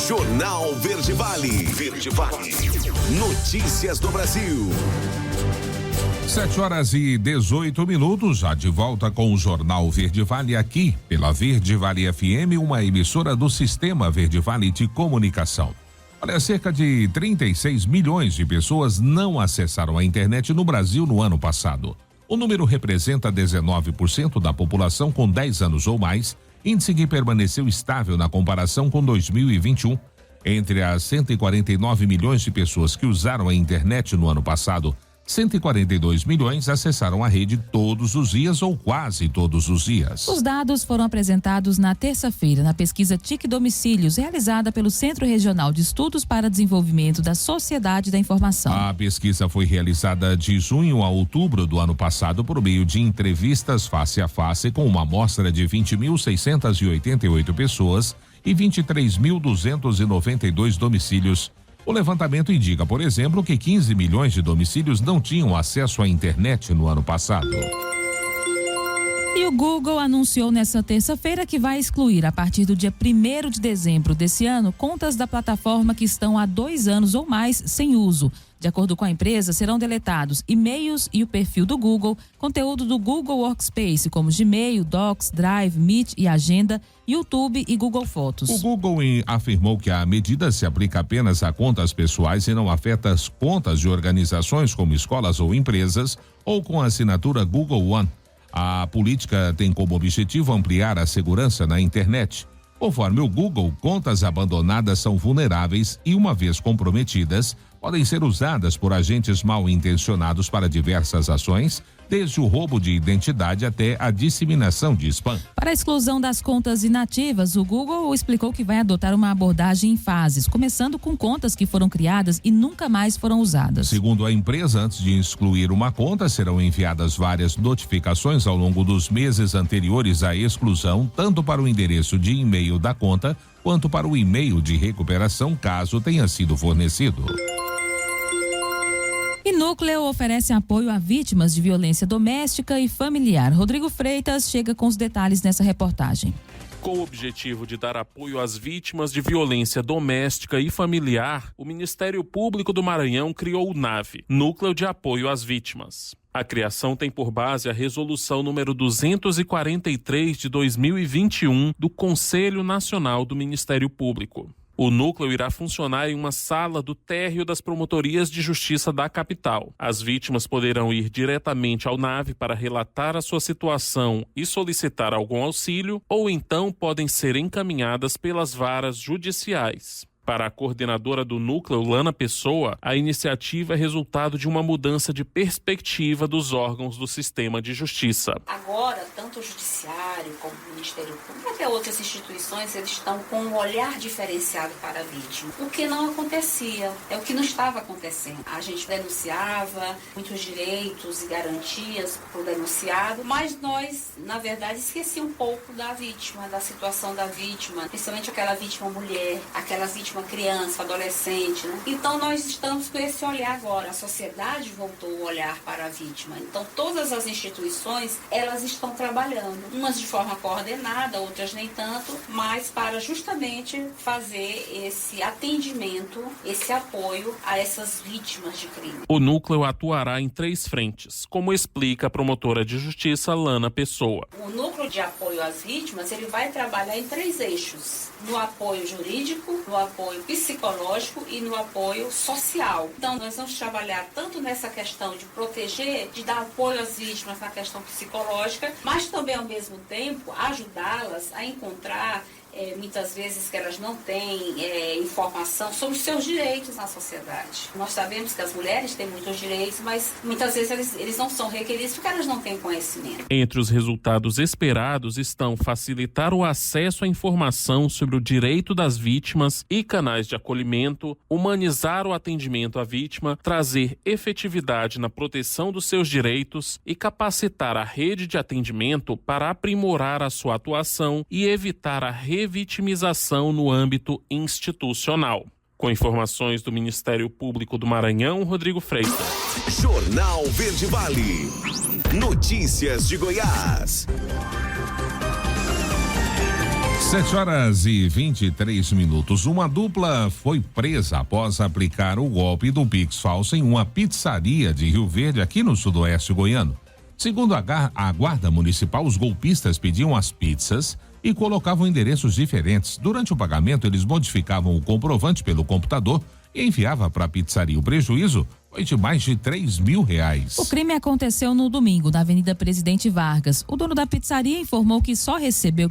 Jornal Verde Vale. Notícias do Brasil. 7h18, já de volta com o Jornal Verde Vale aqui pela Verde Vale FM, uma emissora do Sistema Verde Vale de Comunicação. Olha, cerca de 36 milhões de pessoas não acessaram a internet no Brasil no ano passado. O número representa 19% da população com 10 anos ou mais, índice que permaneceu estável na comparação com 2021. Entre as 149 milhões de pessoas que usaram a internet no ano passado, 142 milhões acessaram a rede todos os dias ou quase todos os dias. Os dados foram apresentados na terça-feira na pesquisa TIC Domicílios, realizada pelo Centro Regional de Estudos para Desenvolvimento da Sociedade da Informação. A pesquisa foi realizada de junho a outubro do ano passado por meio de entrevistas face a face com uma amostra de 20.688 pessoas e 23.292 domicílios. O levantamento indica, por exemplo, que 15 milhões de domicílios não tinham acesso à internet no ano passado. E o Google anunciou nesta terça-feira que vai excluir, a partir do dia 1º de dezembro desse ano, contas da plataforma que estão há 2 anos ou mais sem uso. De acordo com a empresa, serão deletados e-mails e o perfil do Google, conteúdo do Google Workspace, como Gmail, Docs, Drive, Meet e Agenda, YouTube e Google Fotos. O Google afirmou que a medida se aplica apenas a contas pessoais e não afeta as contas de organizações como escolas ou empresas ou com a assinatura Google One. A política tem como objetivo ampliar a segurança na internet. Conforme o Google, contas abandonadas são vulneráveis e, uma vez comprometidas, podem ser usadas por agentes mal intencionados para diversas ações, desde o roubo de identidade até a disseminação de spam. Para a exclusão das contas inativas, o Google explicou que vai adotar uma abordagem em fases, começando com contas que foram criadas e nunca mais foram usadas. Segundo a empresa, antes de excluir uma conta, serão enviadas várias notificações ao longo dos meses anteriores à exclusão, tanto para o endereço de e-mail da conta, quanto para o e-mail de recuperação, caso tenha sido fornecido. E Núcleo oferece apoio a vítimas de violência doméstica e familiar. Rodrigo Freitas chega com os detalhes nessa reportagem. Com o objetivo de dar apoio às vítimas de violência doméstica e familiar, o Ministério Público do Maranhão criou o NAVE, Núcleo de Apoio às Vítimas. A criação tem por base a resolução número 243 de 2021 do Conselho Nacional do Ministério Público. O núcleo irá funcionar em uma sala do térreo das promotorias de justiça da capital. As vítimas poderão ir diretamente ao NAVE para relatar a sua situação e solicitar algum auxílio, ou então podem ser encaminhadas pelas varas judiciais. Para a coordenadora do núcleo, Lana Pessoa, a iniciativa é resultado de uma mudança de perspectiva dos órgãos do sistema de justiça. Agora, tanto o judiciário como o Ministério Público, até outras instituições, eles estão com um olhar diferenciado para a vítima. O que não acontecia, é o que não estava acontecendo. A gente denunciava muitos direitos e garantias para o denunciado, mas nós, na verdade, esquecíamos um pouco da vítima, da situação da vítima, principalmente aquela vítima mulher, aquela vítima criança, adolescente, né? Então nós estamos com esse olhar agora, a sociedade voltou o olhar para a vítima. Então todas as instituições, elas estão trabalhando, umas de forma coordenada, outras nem tanto, mas para justamente fazer esse atendimento, esse apoio a essas vítimas de crime. O núcleo atuará em 3 frentes, como explica a promotora de justiça Lana Pessoa. O núcleo de apoio às vítimas, ele vai trabalhar em 3 eixos: no apoio jurídico, no apoio psicológico e no apoio social. Então, nós vamos trabalhar tanto nessa questão de proteger, de dar apoio às vítimas na questão psicológica, mas também, ao mesmo tempo, ajudá-las a encontrar muitas vezes que elas não têm informação sobre os seus direitos na sociedade. Nós sabemos que as mulheres têm muitos direitos, mas muitas vezes eles não são requeridos porque elas não têm conhecimento. Entre os resultados esperados estão facilitar o acesso à informação sobre o direito das vítimas e canais de acolhimento, humanizar o atendimento à vítima, trazer efetividade na proteção dos seus direitos e capacitar a rede de atendimento para aprimorar a sua atuação e evitar a revitimização no âmbito institucional. Com informações do Ministério Público do Maranhão, Rodrigo Freitas. Jornal Verde Vale. Notícias de Goiás. 7h23. Uma dupla foi presa após aplicar o golpe do Pix falso em uma pizzaria de Rio Verde, aqui no sudoeste goiano. Segundo a Guarda Municipal, os golpistas pediam as pizzas e colocavam endereços diferentes. Durante o pagamento, eles modificavam o comprovante pelo computador e enviavam para a pizzaria. O prejuízo foi de mais de R$3.000. O crime aconteceu no domingo, na Avenida Presidente Vargas. O dono da pizzaria informou que só percebeu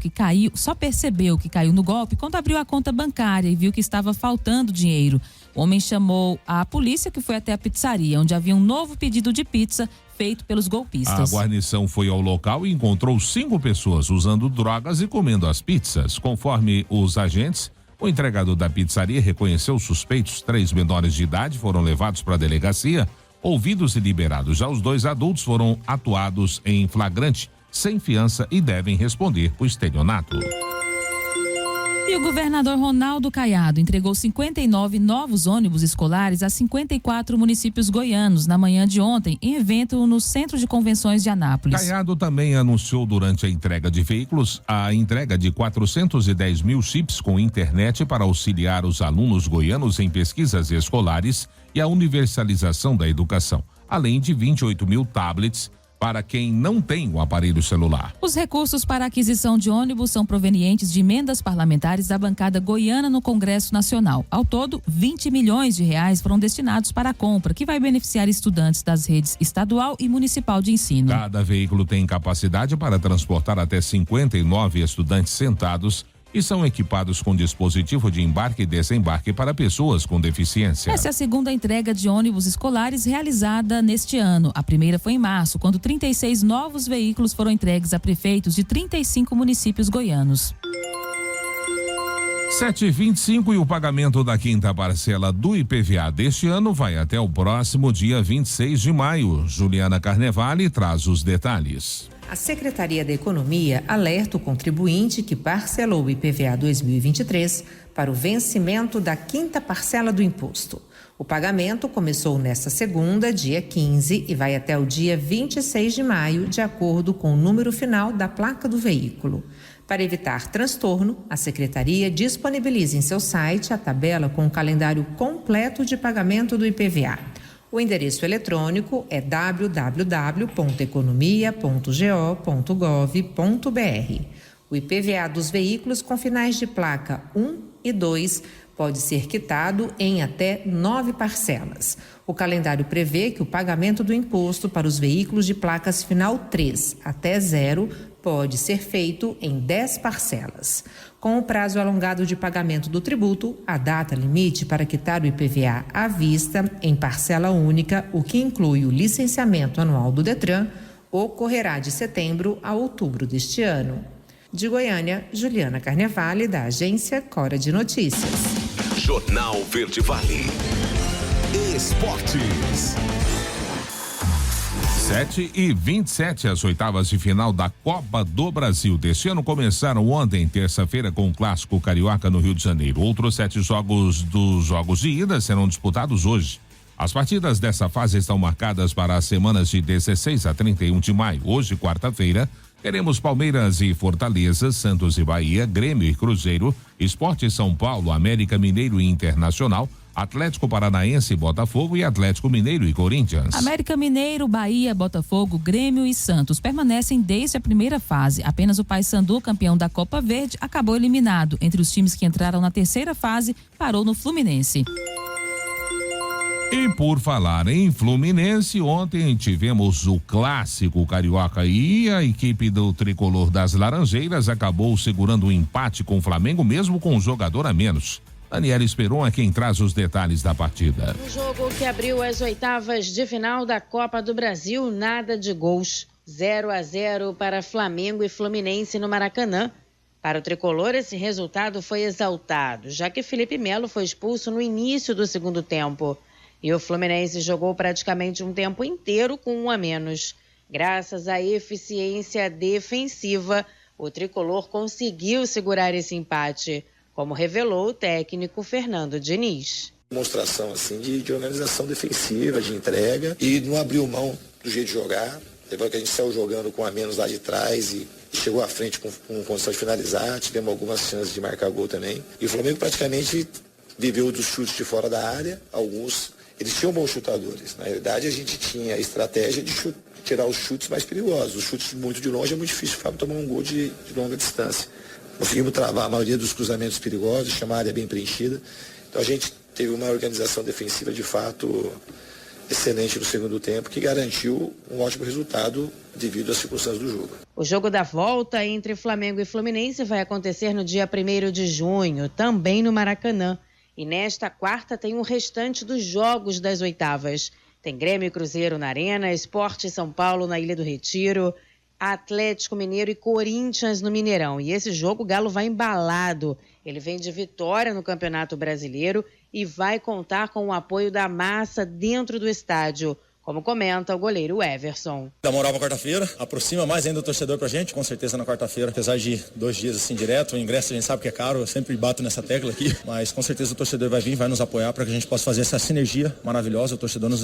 que caiu no golpe quando abriu a conta bancária e viu que estava faltando dinheiro. O homem chamou a polícia, que foi até a pizzaria, onde havia um novo pedido de pizza feito pelos golpistas. A guarnição foi ao local e encontrou 5 pessoas usando drogas e comendo as pizzas. Conforme os agentes, o entregador da pizzaria reconheceu os suspeitos. 3 menores de idade foram levados para a delegacia, ouvidos e liberados. Já os 2 adultos foram atuados em flagrante, sem fiança, e devem responder por estelionato. E o governador Ronaldo Caiado entregou 59 novos ônibus escolares a 54 municípios goianos na manhã de ontem, em evento no Centro de Convenções de Anápolis. Caiado também anunciou durante a entrega de veículos a entrega de 410 mil chips com internet para auxiliar os alunos goianos em pesquisas escolares e a universalização da educação, além de 28 mil tablets para quem não tem o aparelho celular. Os recursos para a aquisição de ônibus são provenientes de emendas parlamentares da bancada goiana no Congresso Nacional. Ao todo, 20 milhões de reais foram destinados para a compra, que vai beneficiar estudantes das redes estadual e municipal de ensino. Cada veículo tem capacidade para transportar até 59 estudantes sentados e são equipados com dispositivo de embarque e desembarque para pessoas com deficiência. Essa é a segunda entrega de ônibus escolares realizada neste ano. A primeira foi em março, quando 36 novos veículos foram entregues a prefeitos de 35 municípios goianos. 7h25 e o pagamento da quinta parcela do IPVA deste ano vai até o próximo dia 26 de maio. Juliana Carnevale traz os detalhes. A Secretaria da Economia alerta o contribuinte que parcelou o IPVA 2023 para o vencimento da quinta parcela do imposto. O pagamento começou nesta segunda, dia 15, e vai até o dia 26 de maio, de acordo com o número final da placa do veículo. Para evitar transtorno, a Secretaria disponibiliza em seu site a tabela com o calendário completo de pagamento do IPVA. O endereço eletrônico é www.economia.go.gov.br. O IPVA dos veículos com finais de placa 1 e 2 pode ser quitado em até 9 parcelas. O calendário prevê que o pagamento do imposto para os veículos de placas final 3 até 0 pode ser feito em 10 parcelas. Com o prazo alongado de pagamento do tributo, a data limite para quitar o IPVA à vista em parcela única, o que inclui o licenciamento anual do Detran, ocorrerá de setembro a outubro deste ano. De Goiânia, Juliana Carnevale, da agência Cora de Notícias. Jornal Verde Vale. Esportes. 7h27, as oitavas de final da Copa do Brasil deste ano começaram ontem, terça-feira, com o Clássico Carioca no Rio de Janeiro. Outros 7 jogos dos jogos de ida serão disputados hoje. As partidas dessa fase estão marcadas para as semanas de 16 a 31 de maio. Hoje, quarta-feira, teremos Palmeiras e Fortaleza, Santos e Bahia, Grêmio e Cruzeiro, Sport São Paulo, América Mineiro e Internacional, Atlético Paranaense, Botafogo e Atlético Mineiro e Corinthians. América Mineiro, Bahia, Botafogo, Grêmio e Santos permanecem desde a primeira fase. Apenas o Paysandu, campeão da Copa Verde, acabou eliminado. Entre os times que entraram na terceira fase, parou no Fluminense. E por falar em Fluminense, ontem tivemos o Clássico Carioca e a equipe do tricolor das Laranjeiras acabou segurando o empate com o Flamengo, mesmo com um jogador a menos. Daniela Esperon é quem traz os detalhes da partida. No jogo que abriu as oitavas de final da Copa do Brasil, nada de gols. 0-0 para Flamengo e Fluminense no Maracanã. Para o tricolor, esse resultado foi exaltado, já que Felipe Melo foi expulso no início do segundo tempo. E o Fluminense jogou praticamente um tempo inteiro com um a menos. Graças à eficiência defensiva, o tricolor conseguiu segurar esse empate, como revelou o técnico Fernando Diniz. Demonstração assim, de organização defensiva, de entrega, e não abriu mão do jeito de jogar. Depois que a gente saiu jogando com a menos lá de trás e chegou à frente com condição de finalizar, tivemos algumas chances de marcar gol também. E o Flamengo praticamente viveu dos chutes de fora da área, alguns, eles tinham bons chutadores. Na realidade, a gente tinha a estratégia de tirar os chutes mais perigosos. Os chutes muito de longe é muito difícil o Fábio tomar um gol de longa distância. Conseguimos travar a maioria dos cruzamentos perigosos, chamar a área bem preenchida. Então a gente teve uma organização defensiva de fato excelente no segundo tempo, que garantiu um ótimo resultado devido às circunstâncias do jogo. O jogo da volta entre Flamengo e Fluminense vai acontecer no dia 1º de junho, também no Maracanã. E nesta quarta tem o restante dos jogos das oitavas. Tem Grêmio e Cruzeiro na Arena, Sport São Paulo na Ilha do Retiro, Atlético Mineiro e Corinthians no Mineirão. E esse jogo o Galo vai embalado. Ele vem de vitória no Campeonato Brasileiro e vai contar com o apoio da massa dentro do estádio, como comenta o goleiro Everson. Dá moral pra quarta-feira, aproxima mais ainda o torcedor pra gente, com certeza na quarta-feira, apesar de 2 dias assim direto, o ingresso a gente sabe que é caro, eu sempre bato nessa tecla aqui, mas com certeza o torcedor vai vir, vai nos apoiar para que a gente possa fazer essa sinergia maravilhosa, o torcedor nos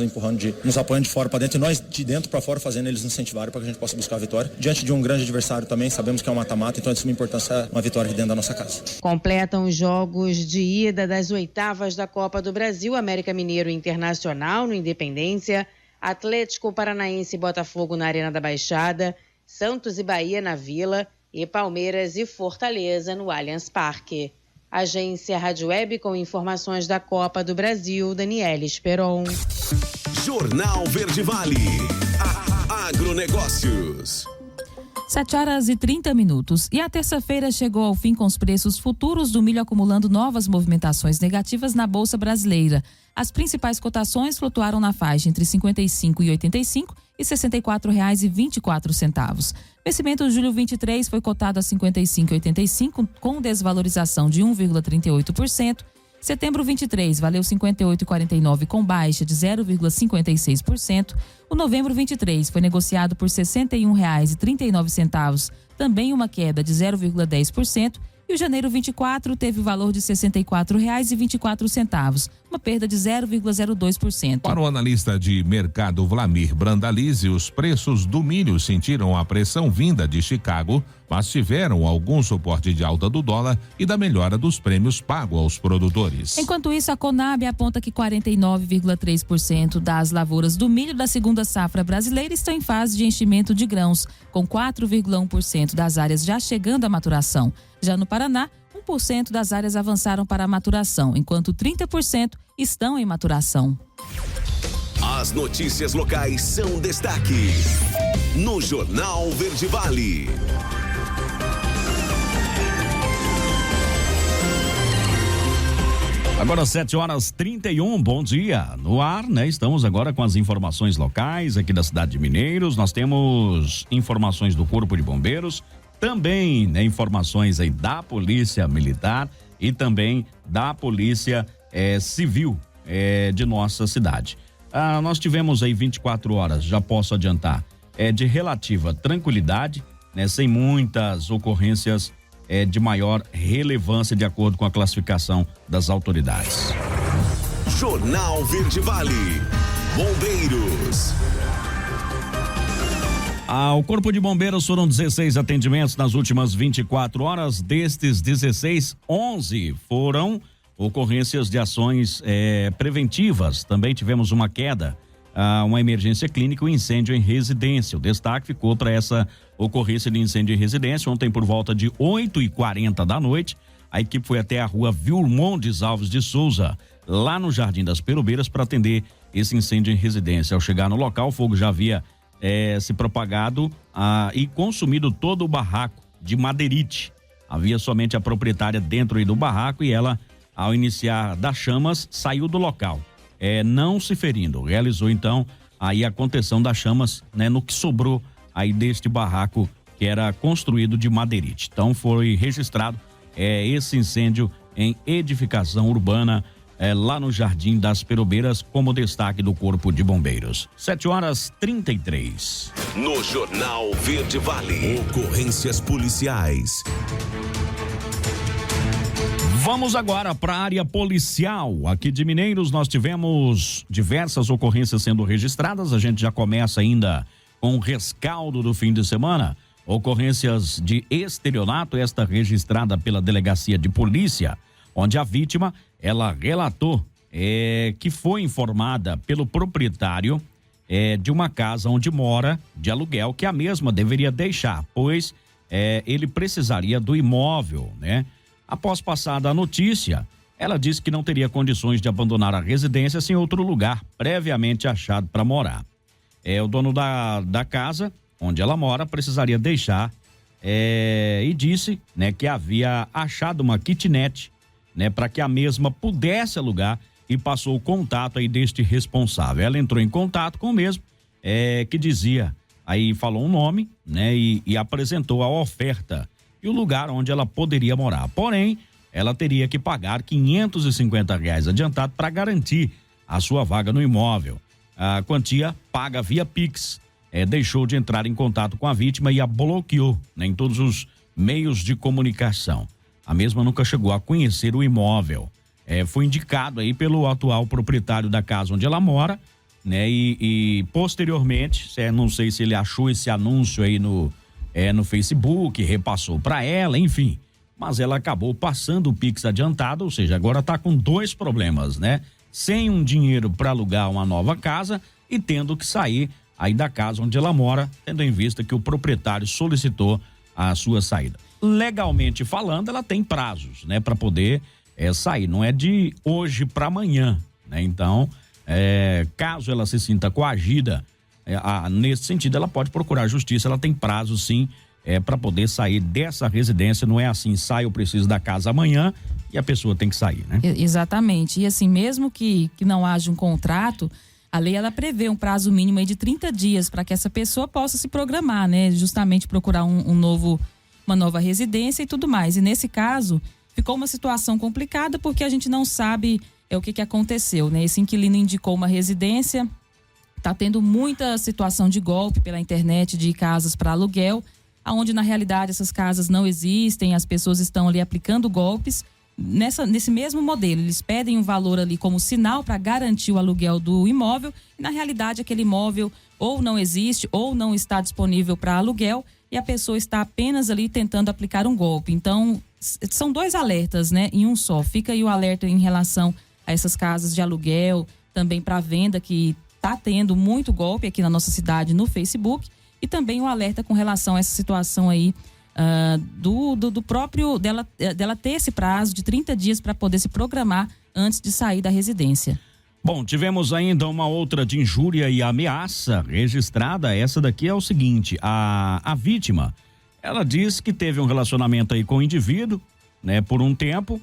apoiando de fora para dentro e nós de dentro para fora fazendo eles nos incentivarem para que a gente possa buscar a vitória. Diante de um grande adversário também, sabemos que é um mata-mata, então é de suma importância uma vitória aqui dentro da nossa casa. Completam os jogos de ida das oitavas da Copa do Brasil, América Mineiro Internacional no Independência, Atlético Paranaense e Botafogo na Arena da Baixada, Santos e Bahia na Vila e Palmeiras e Fortaleza no Allianz Parque. Agência Rádio Web com informações da Copa do Brasil, Daniela Esperon. Jornal Verde Vale. Agronegócios. 7h30. E a terça-feira chegou ao fim com os preços futuros do milho acumulando novas movimentações negativas na Bolsa Brasileira. As principais cotações flutuaram na faixa entre R$ 55,85 e R$ 64,24. Vencimento julho 23 foi cotado a R$ 55,85 com desvalorização de 1,38%. Setembro 23 valeu R$ 58,49 com baixa de 0,56%. O novembro 23 foi negociado por R$ 61,39, também uma queda de 0,10%. E o janeiro 24 teve o valor de R$ 64,24, uma perda de 0,02%. Para o analista de mercado Vlamir Brandalize, os preços do milho sentiram a pressão vinda de Chicago, mas tiveram algum suporte de alta do dólar e da melhora dos prêmios pagos aos produtores. Enquanto isso, a Conab aponta que 49,3% das lavouras do milho da segunda safra brasileira estão em fase de enchimento de grãos, com 4,1% das áreas já chegando à maturação. Já no Paraná, 1% das áreas avançaram para a maturação, enquanto 30% estão em maturação. As notícias locais são destaque no Jornal Verde Vale. Agora 7h31, bom dia. No ar, né? Estamos agora com as informações locais aqui da cidade de Mineiros. Nós temos informações do Corpo de Bombeiros, também, né, informações aí da Polícia Militar e também da Polícia Civil de nossa cidade. Nós tivemos aí 24 horas, já posso adiantar, de relativa tranquilidade, né, sem muitas ocorrências de maior relevância de acordo com a classificação das autoridades. Jornal Verde Vale. Bombeiros. Ao Corpo de Bombeiros foram 16 atendimentos nas últimas 24 horas. Destes 16, 11 foram ocorrências de ações preventivas. Também tivemos uma queda, uma emergência clínica e um incêndio em residência. O destaque ficou para essa ocorrência de incêndio em residência. Ontem, por volta de 8h40 da noite, a equipe foi até a rua Vilmondes Alves de Souza, lá no Jardim das Perubeiras, para atender esse incêndio em residência. Ao chegar no local, o fogo já havia se propagado e consumido todo o barraco de madeirite. Havia somente a proprietária dentro aí do barraco e ela, ao iniciar das chamas, saiu do local, não se ferindo. Realizou então aí a contenção das chamas, né, no que sobrou aí deste barraco que era construído de madeirite. Então foi registrado esse incêndio em edificação urbana lá no Jardim das Perubeiras, como destaque do Corpo de Bombeiros. 7h33. No Jornal Verde Vale. Ocorrências policiais. Vamos agora para a área policial. Aqui de Mineiros nós tivemos diversas ocorrências sendo registradas. A gente já começa ainda com o rescaldo do fim de semana. Ocorrências de estelionato, esta registrada pela Delegacia de Polícia, onde a vítima, ela relatou que foi informada pelo proprietário de uma casa onde mora, de aluguel, que a mesma deveria deixar, pois ele precisaria do imóvel, né? Após passada a notícia, ela disse que não teria condições de abandonar a residência sem outro lugar previamente achado para morar. O dono da casa, onde ela mora, precisaria deixar e disse, né, que havia achado uma kitnet, né, para que a mesma pudesse alugar e passou o contato aí deste responsável. Ela entrou em contato com o mesmo, que dizia, aí falou um nome, né, e apresentou a oferta e o lugar onde ela poderia morar. Porém, ela teria que pagar R$550 adiantado para garantir a sua vaga no imóvel. a quantia paga via Pix. Deixou de entrar em contato com a vítima e a bloqueou, né, em todos os meios de comunicação. A mesma nunca chegou a conhecer o imóvel. Foi indicado aí pelo atual proprietário da casa onde ela mora, né? E posteriormente, não sei se ele achou esse anúncio aí no Facebook, repassou para ela, enfim. Mas ela acabou passando o Pix adiantado, ou seja, agora está com 2 problemas, né? Sem um dinheiro para alugar uma nova casa e tendo que sair aí da casa onde ela mora, tendo em vista que o proprietário solicitou a sua saída. Legalmente falando, ela tem prazos, né, para poder sair. Não é de hoje para amanhã, né? Então, caso ela se sinta coagida, nesse sentido, ela pode procurar a justiça. Ela tem prazo, sim, para poder sair dessa residência. Não é assim, eu preciso da casa amanhã e a pessoa tem que sair, né? Exatamente. E assim, mesmo que não haja um contrato, a lei ela prevê um prazo mínimo aí de 30 dias para que essa pessoa possa se programar, né? Justamente procurar uma nova residência e tudo mais. E nesse caso, ficou uma situação complicada porque a gente não sabe o que aconteceu, né? Esse inquilino indicou uma residência, tá tendo muita situação de golpe pela internet de casas para aluguel, aonde na realidade essas casas não existem, as pessoas estão ali aplicando golpes. Nesse mesmo modelo, eles pedem um valor ali como sinal para garantir o aluguel do imóvel, e na realidade aquele imóvel ou não existe ou não está disponível para aluguel e a pessoa está apenas ali tentando aplicar um golpe. Então, são 2 alertas, né, em um só. Fica aí o alerta em relação a essas casas de aluguel, também para venda, que está tendo muito golpe aqui na nossa cidade no Facebook, e também o alerta com relação a essa situação aí do próprio dela ter esse prazo de 30 dias para poder se programar antes de sair da residência. Bom, tivemos ainda uma outra de injúria e ameaça registrada. Essa daqui é o seguinte: a vítima, ela diz que teve um relacionamento aí com o indivíduo, né, por um tempo,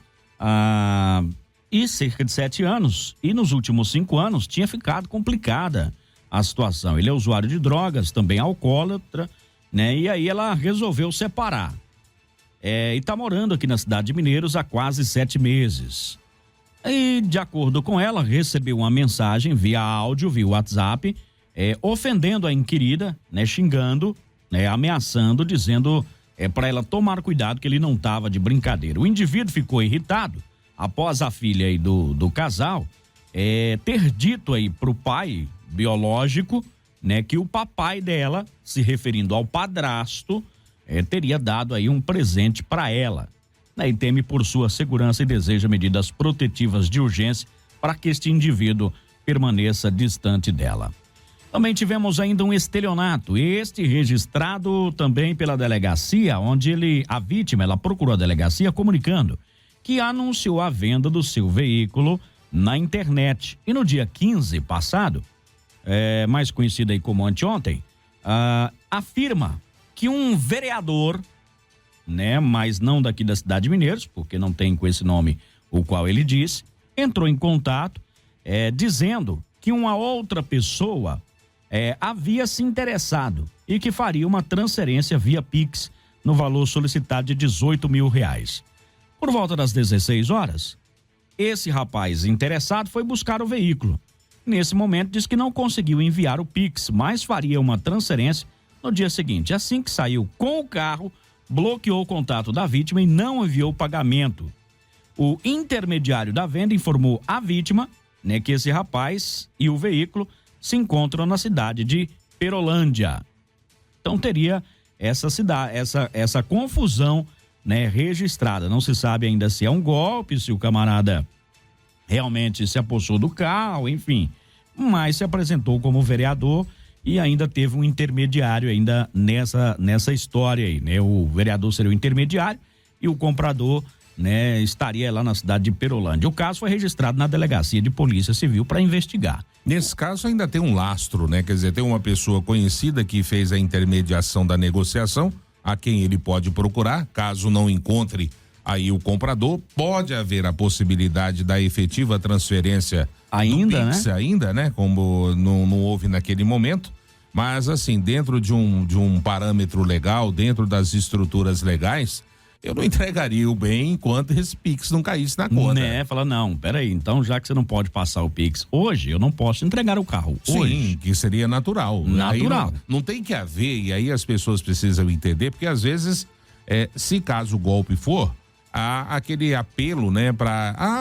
e cerca de 7 anos, e nos últimos 5 anos tinha ficado complicada a situação. Ele é usuário de drogas, também alcoólatra, né? E aí ela resolveu separar. E tá morando aqui na cidade de Mineiros há quase 7 meses. E, de acordo com ela, recebeu uma mensagem via áudio, via WhatsApp, ofendendo a inquilina, né? Xingando, né? Ameaçando, dizendo para ela tomar cuidado que ele não tava de brincadeira. O indivíduo ficou irritado após a filha aí do casal ter dito aí pro pai biológico, né, que o papai dela, se referindo ao padrasto, teria dado aí um presente para ela, né, e teme por sua segurança e deseja medidas protetivas de urgência para que este indivíduo permaneça distante dela. Também tivemos ainda um estelionato, este registrado também pela delegacia, onde a vítima, ela procurou a delegacia comunicando que anunciou a venda do seu veículo na internet. E no dia 15 passado, mais conhecido aí como anteontem, afirma que um vereador, né, mas não daqui da cidade de Mineiros, porque não tem com esse nome o qual ele disse, entrou em contato dizendo que uma outra pessoa havia se interessado e que faria uma transferência via Pix no valor solicitado de R$18 mil. Por volta das 16 horas, esse rapaz interessado foi buscar o veículo. Nesse momento, diz que não conseguiu enviar o Pix, mas faria uma transferência no dia seguinte. Assim que saiu com o carro, bloqueou o contato da vítima e não enviou o pagamento. O intermediário da venda informou a vítima, né, que esse rapaz e o veículo se encontram na cidade de Perolândia. Então teria essa confusão, né, registrada. Não se sabe ainda se é um golpe, se o camarada realmente se apossou do carro, enfim, mas se apresentou como vereador e ainda teve um intermediário ainda nessa história aí, né? O vereador seria o intermediário e o comprador, né, estaria lá na cidade de Perolândia. O caso foi registrado na delegacia de polícia civil para investigar. Nesse caso ainda tem um lastro, né? Quer dizer, tem uma pessoa conhecida que fez a intermediação da negociação, a quem ele pode procurar, caso não encontre aí o comprador, pode haver a possibilidade da efetiva transferência ainda, do Pix, né? Ainda, né? Como não houve naquele momento, mas assim, dentro de um parâmetro legal, dentro das estruturas legais, eu não entregaria o bem enquanto esse Pix não caísse na conta. Né? Fala, não, peraí, então já que você não pode passar o Pix hoje, eu não posso entregar o carro hoje. Sim, que seria natural. Natural. Não tem que haver, e aí as pessoas precisam entender, porque às vezes, se caso o golpe for, há aquele apelo, né,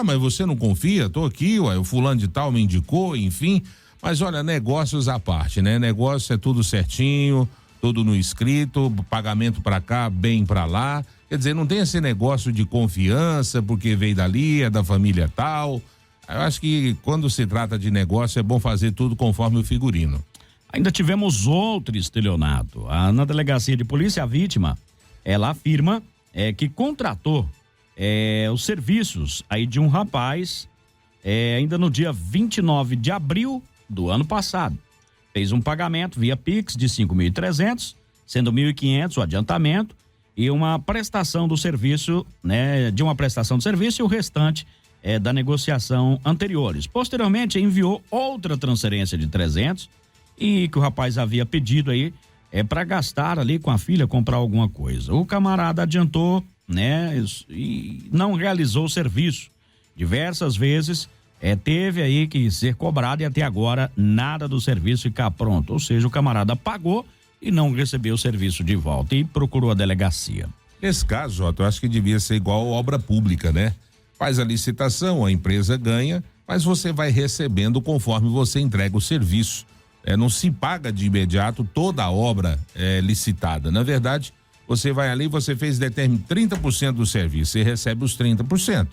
mas você não confia? Tô aqui, ué, o fulano de tal me indicou, enfim. Mas olha, negócios à parte, né? Negócio é tudo certinho, tudo no escrito, pagamento para cá, bem para lá. Quer dizer, não tem esse negócio de confiança, porque veio dali, é da família tal. Eu acho que quando se trata de negócio é bom fazer tudo conforme o figurino. Ainda tivemos outro estelionato. Na delegacia de polícia, a vítima, ela afirma que contratou os serviços aí de um rapaz ainda no dia 29 de abril do ano passado. Fez um pagamento via Pix de 5.300, sendo 1.500 o adiantamento e uma prestação do serviço, né, de uma prestação de serviço e o restante da negociação anteriores. Posteriormente, enviou outra transferência de 300 e que o rapaz havia pedido aí para gastar ali com a filha, comprar alguma coisa. O camarada adiantou, né, e não realizou o serviço. Diversas vezes teve aí que ser cobrado e até agora nada do serviço ficar pronto. Ou seja, o camarada pagou e não recebeu o serviço de volta e procurou a delegacia. Nesse caso, Jota, eu acho que devia ser igual obra pública, né? Faz a licitação, a empresa ganha, mas você vai recebendo conforme você entrega o serviço. Não se paga de imediato toda a obra licitada. Na verdade, você vai ali, você fez 30% do serviço, você recebe os 30%.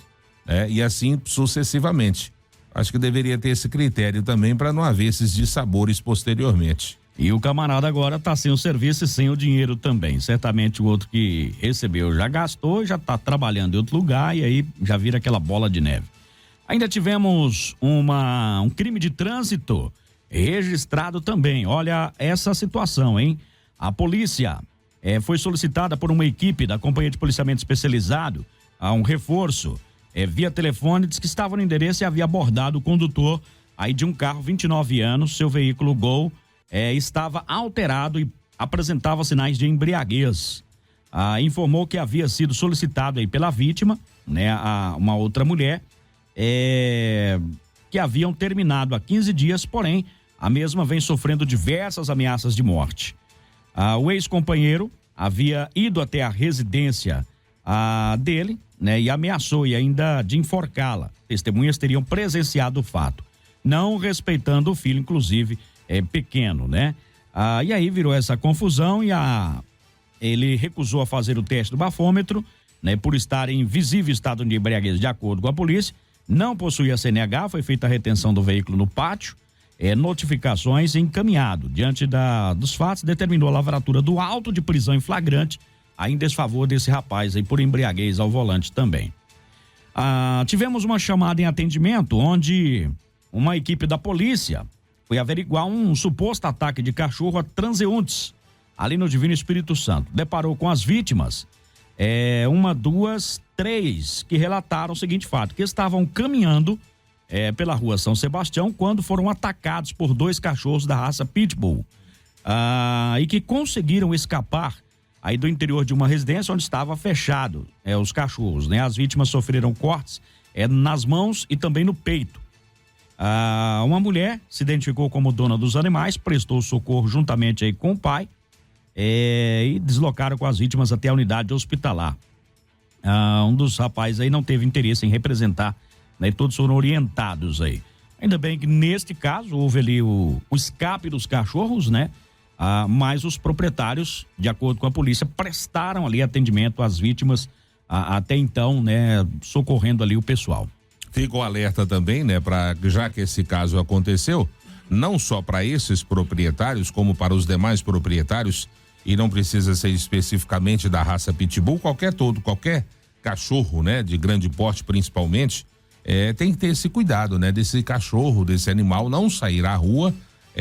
E assim sucessivamente. Acho que deveria ter esse critério também para não haver esses dissabores posteriormente. E o camarada agora está sem o serviço e sem o dinheiro também. Certamente o outro que recebeu já gastou, já está trabalhando em outro lugar e aí já vira aquela bola de neve. Ainda tivemos um crime de trânsito registrado também. Olha essa situação, hein? A polícia foi solicitada por uma equipe da Companhia de Policiamento Especializado a um reforço via telefone, diz que estava no endereço e havia abordado o condutor aí de um carro, 29 anos, seu veículo Gol estava alterado e apresentava sinais de embriaguez. Informou que havia sido solicitado aí pela vítima, né, uma outra mulher, que haviam terminado há 15 dias, porém, a mesma vem sofrendo diversas ameaças de morte. O ex-companheiro havia ido até a residência dele, né, e ameaçou e ainda de enforcá-la. Testemunhas teriam presenciado o fato, não respeitando o filho, inclusive, pequeno, né? E aí virou essa confusão e ele recusou a fazer o teste do bafômetro, né, por estar em visível estado de embriaguez, de acordo com a polícia. Não possuía CNH, foi feita a retenção do veículo no pátio, notificações encaminhado. Diante dos fatos, determinou a lavratura do auto de prisão em flagrante, aí em desfavor desse rapaz aí por embriaguez ao volante também. Tivemos uma chamada em atendimento onde uma equipe da polícia foi averiguar um suposto ataque de cachorro a transeuntes ali no Divino Espírito Santo. Deparou com as vítimas, 1, 2, 3, que relataram o seguinte fato, que estavam caminhando pela rua São Sebastião quando foram atacados por 2 cachorros da raça Pitbull e que conseguiram escapar aí do interior de uma residência onde estava fechado os cachorros, né? As vítimas sofreram cortes nas mãos e também no peito. Uma mulher se identificou como dona dos animais, prestou socorro juntamente aí com o pai e deslocaram com as vítimas até a unidade hospitalar. Um dos rapazes aí não teve interesse em representar, né? Todos foram orientados aí. Ainda bem que neste caso houve ali o escape dos cachorros, né? Mas os proprietários, de acordo com a polícia, prestaram ali atendimento às vítimas até então, né? Socorrendo ali o pessoal. Fica o alerta também, né? Já que esse caso aconteceu, não só para esses proprietários, como para os demais proprietários, e não precisa ser especificamente da raça Pitbull, qualquer cachorro, né? De grande porte principalmente, tem que ter esse cuidado, né? Desse cachorro, desse animal não sair à rua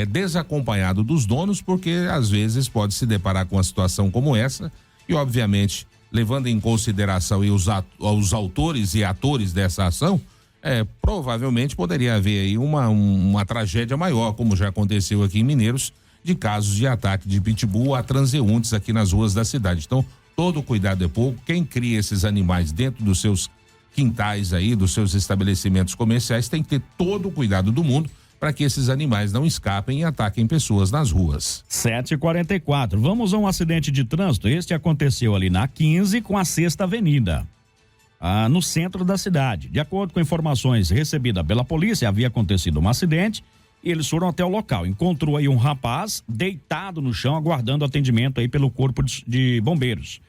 desacompanhado dos donos, porque às vezes pode se deparar com uma situação como essa e, obviamente, levando em consideração os autores e atores dessa ação, provavelmente poderia haver aí uma tragédia maior, como já aconteceu aqui em Mineiros, de casos de ataque de pitbull a transeuntes aqui nas ruas da cidade. Então, todo cuidado é pouco. Quem cria esses animais dentro dos seus quintais aí, dos seus estabelecimentos comerciais, tem que ter todo o cuidado do mundo para que esses animais não escapem e ataquem pessoas nas ruas. 7h44. Vamos a um acidente de trânsito. Este aconteceu ali na 15 com a 6ª Avenida, no centro da cidade. De acordo com informações recebidas pela polícia, havia acontecido um acidente e eles foram até o local. Encontrou aí um rapaz deitado no chão, aguardando atendimento aí pelo corpo de bombeiros.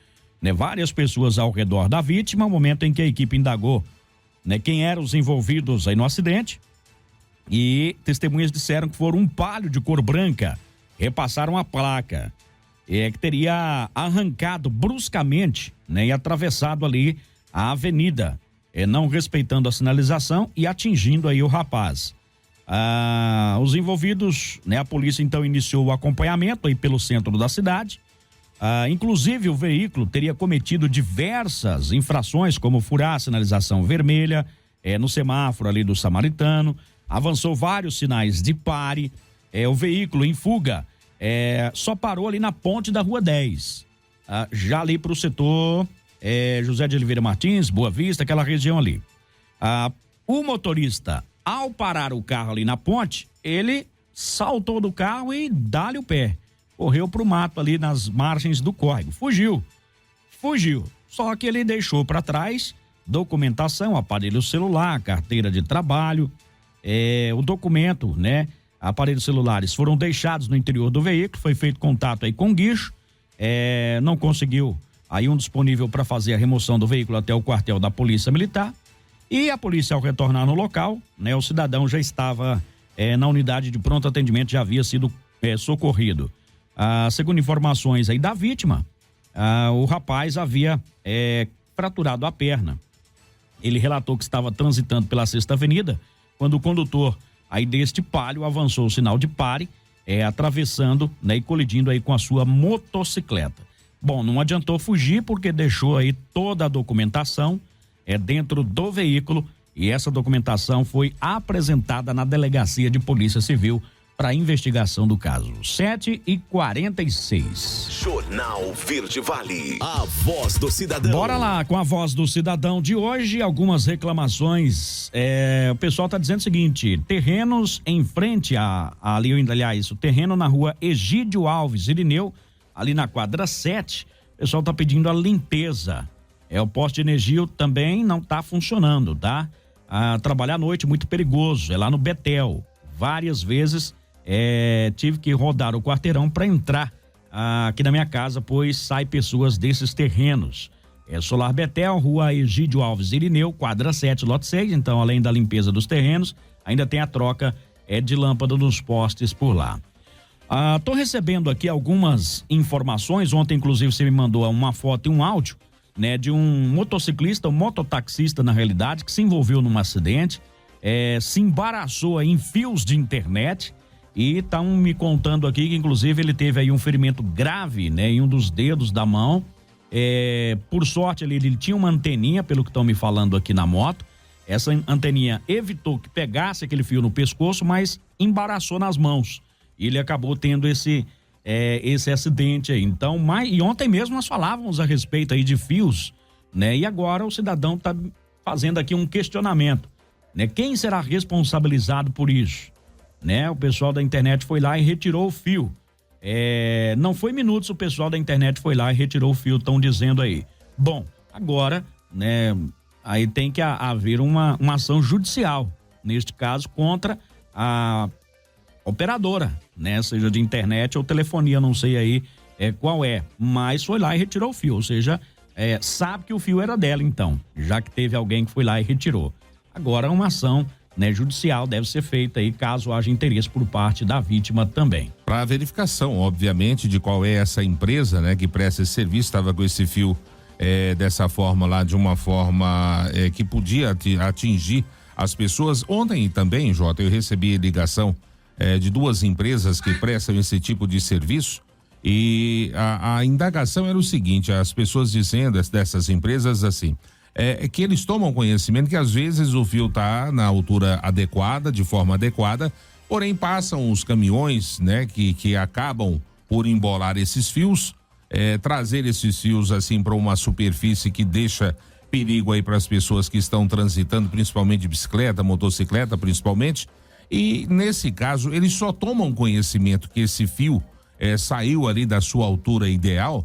Né, várias pessoas ao redor da vítima, no momento em que a equipe indagou, né, quem eram os envolvidos aí no acidente, e testemunhas disseram que foram um Palio de cor branca, repassaram a placa, que teria arrancado bruscamente, né, e atravessado ali a avenida, não respeitando a sinalização e atingindo aí o rapaz. Os envolvidos, né, a polícia então iniciou o acompanhamento aí pelo centro da cidade. Inclusive o veículo teria cometido diversas infrações, como furar a sinalização vermelha no semáforo ali do Samaritano, avançou vários sinais de pare, o veículo em fuga só parou ali na ponte da Rua 10, já ali para o setor José de Oliveira Martins, Boa Vista, aquela região ali. O motorista, ao parar o carro ali na ponte, ele saltou do carro e dá-lhe o pé. Correu pro mato ali nas margens do córrego. Fugiu. Só que ele deixou para trás documentação, aparelho celular, carteira de trabalho, o documento, né? Aparelhos celulares foram deixados no interior do veículo, foi feito contato aí com o guincho, não conseguiu aí um disponível para fazer a remoção do veículo até o quartel da Polícia Militar. E a polícia, ao retornar no local, né? O cidadão já estava na unidade de pronto atendimento, já havia sido socorrido. Segundo informações aí da vítima, o rapaz havia fraturado a perna. Ele relatou que estava transitando pela 6ª Avenida, quando o condutor aí deste Palio avançou o sinal de pare, atravessando, né, e colidindo aí com a sua motocicleta. Bom, não adiantou fugir porque deixou aí toda a documentação dentro do veículo, e essa documentação foi apresentada na Delegacia de Polícia Civil para investigação do caso. 7h46. Jornal Verde Vale, a voz do cidadão. Bora lá com a voz do cidadão de hoje, algumas reclamações. O pessoal tá dizendo o seguinte: terrenos em frente o terreno na Rua Egídio Alves Irineu, ali na quadra 7, o pessoal tá pedindo a limpeza. O poste de energia também não tá funcionando, tá? Trabalhar à noite muito perigoso, lá no Betel. Várias vezes tive que rodar o quarteirão para entrar aqui na minha casa, pois sai pessoas desses terrenos. Solar Betel, Rua Egídio Alves Irineu, quadra 7, lote 6. Então, além da limpeza dos terrenos, ainda tem a troca de lâmpada nos postes por lá. Tô recebendo aqui algumas informações. Ontem, inclusive, você me mandou uma foto e um áudio, né, de um motociclista, um mototaxista, na realidade, que se envolveu num acidente, se embaraçou em fios de internet, e estão me contando aqui que, inclusive, ele teve aí um ferimento grave, né, em um dos dedos da mão. Por sorte, ele tinha uma anteninha, pelo que estão me falando aqui na moto. Essa anteninha evitou que pegasse aquele fio no pescoço, mas embaraçou nas mãos. E ele acabou tendo esse acidente aí. Então, e ontem mesmo nós falávamos a respeito aí de fios, né? E agora o cidadão está fazendo aqui um questionamento, né? Quem será responsabilizado por isso? Né? O pessoal da internet foi lá e retirou o fio. Não foi minutos, o pessoal da internet foi lá e retirou o fio, estão dizendo aí. Bom, agora, né, aí tem que haver uma ação judicial, neste caso, contra a operadora, né? Seja de internet ou telefonia, não sei aí qual mas foi lá e retirou o fio, ou seja, sabe que o fio era dela, então, já que teve alguém que foi lá e retirou. Agora uma ação, né, judicial deve ser feita aí, caso haja interesse por parte da vítima também. Para verificação, obviamente, de qual é essa empresa, né, que presta esse serviço, estava com esse fio dessa forma lá, de uma forma que podia atingir as pessoas. Ontem também, Jota, eu recebi ligação de duas empresas que prestam esse tipo de serviço, e a indagação era o seguinte: as pessoas dizendo dessas empresas assim, que eles tomam conhecimento que às vezes o fio está na altura adequada, de forma adequada, porém passam os caminhões, né, que acabam por embolar esses fios, trazer esses fios assim para uma superfície que deixa perigo aí para as pessoas que estão transitando, principalmente de bicicleta, motocicleta principalmente. E nesse caso eles só tomam conhecimento que esse fio saiu ali da sua altura ideal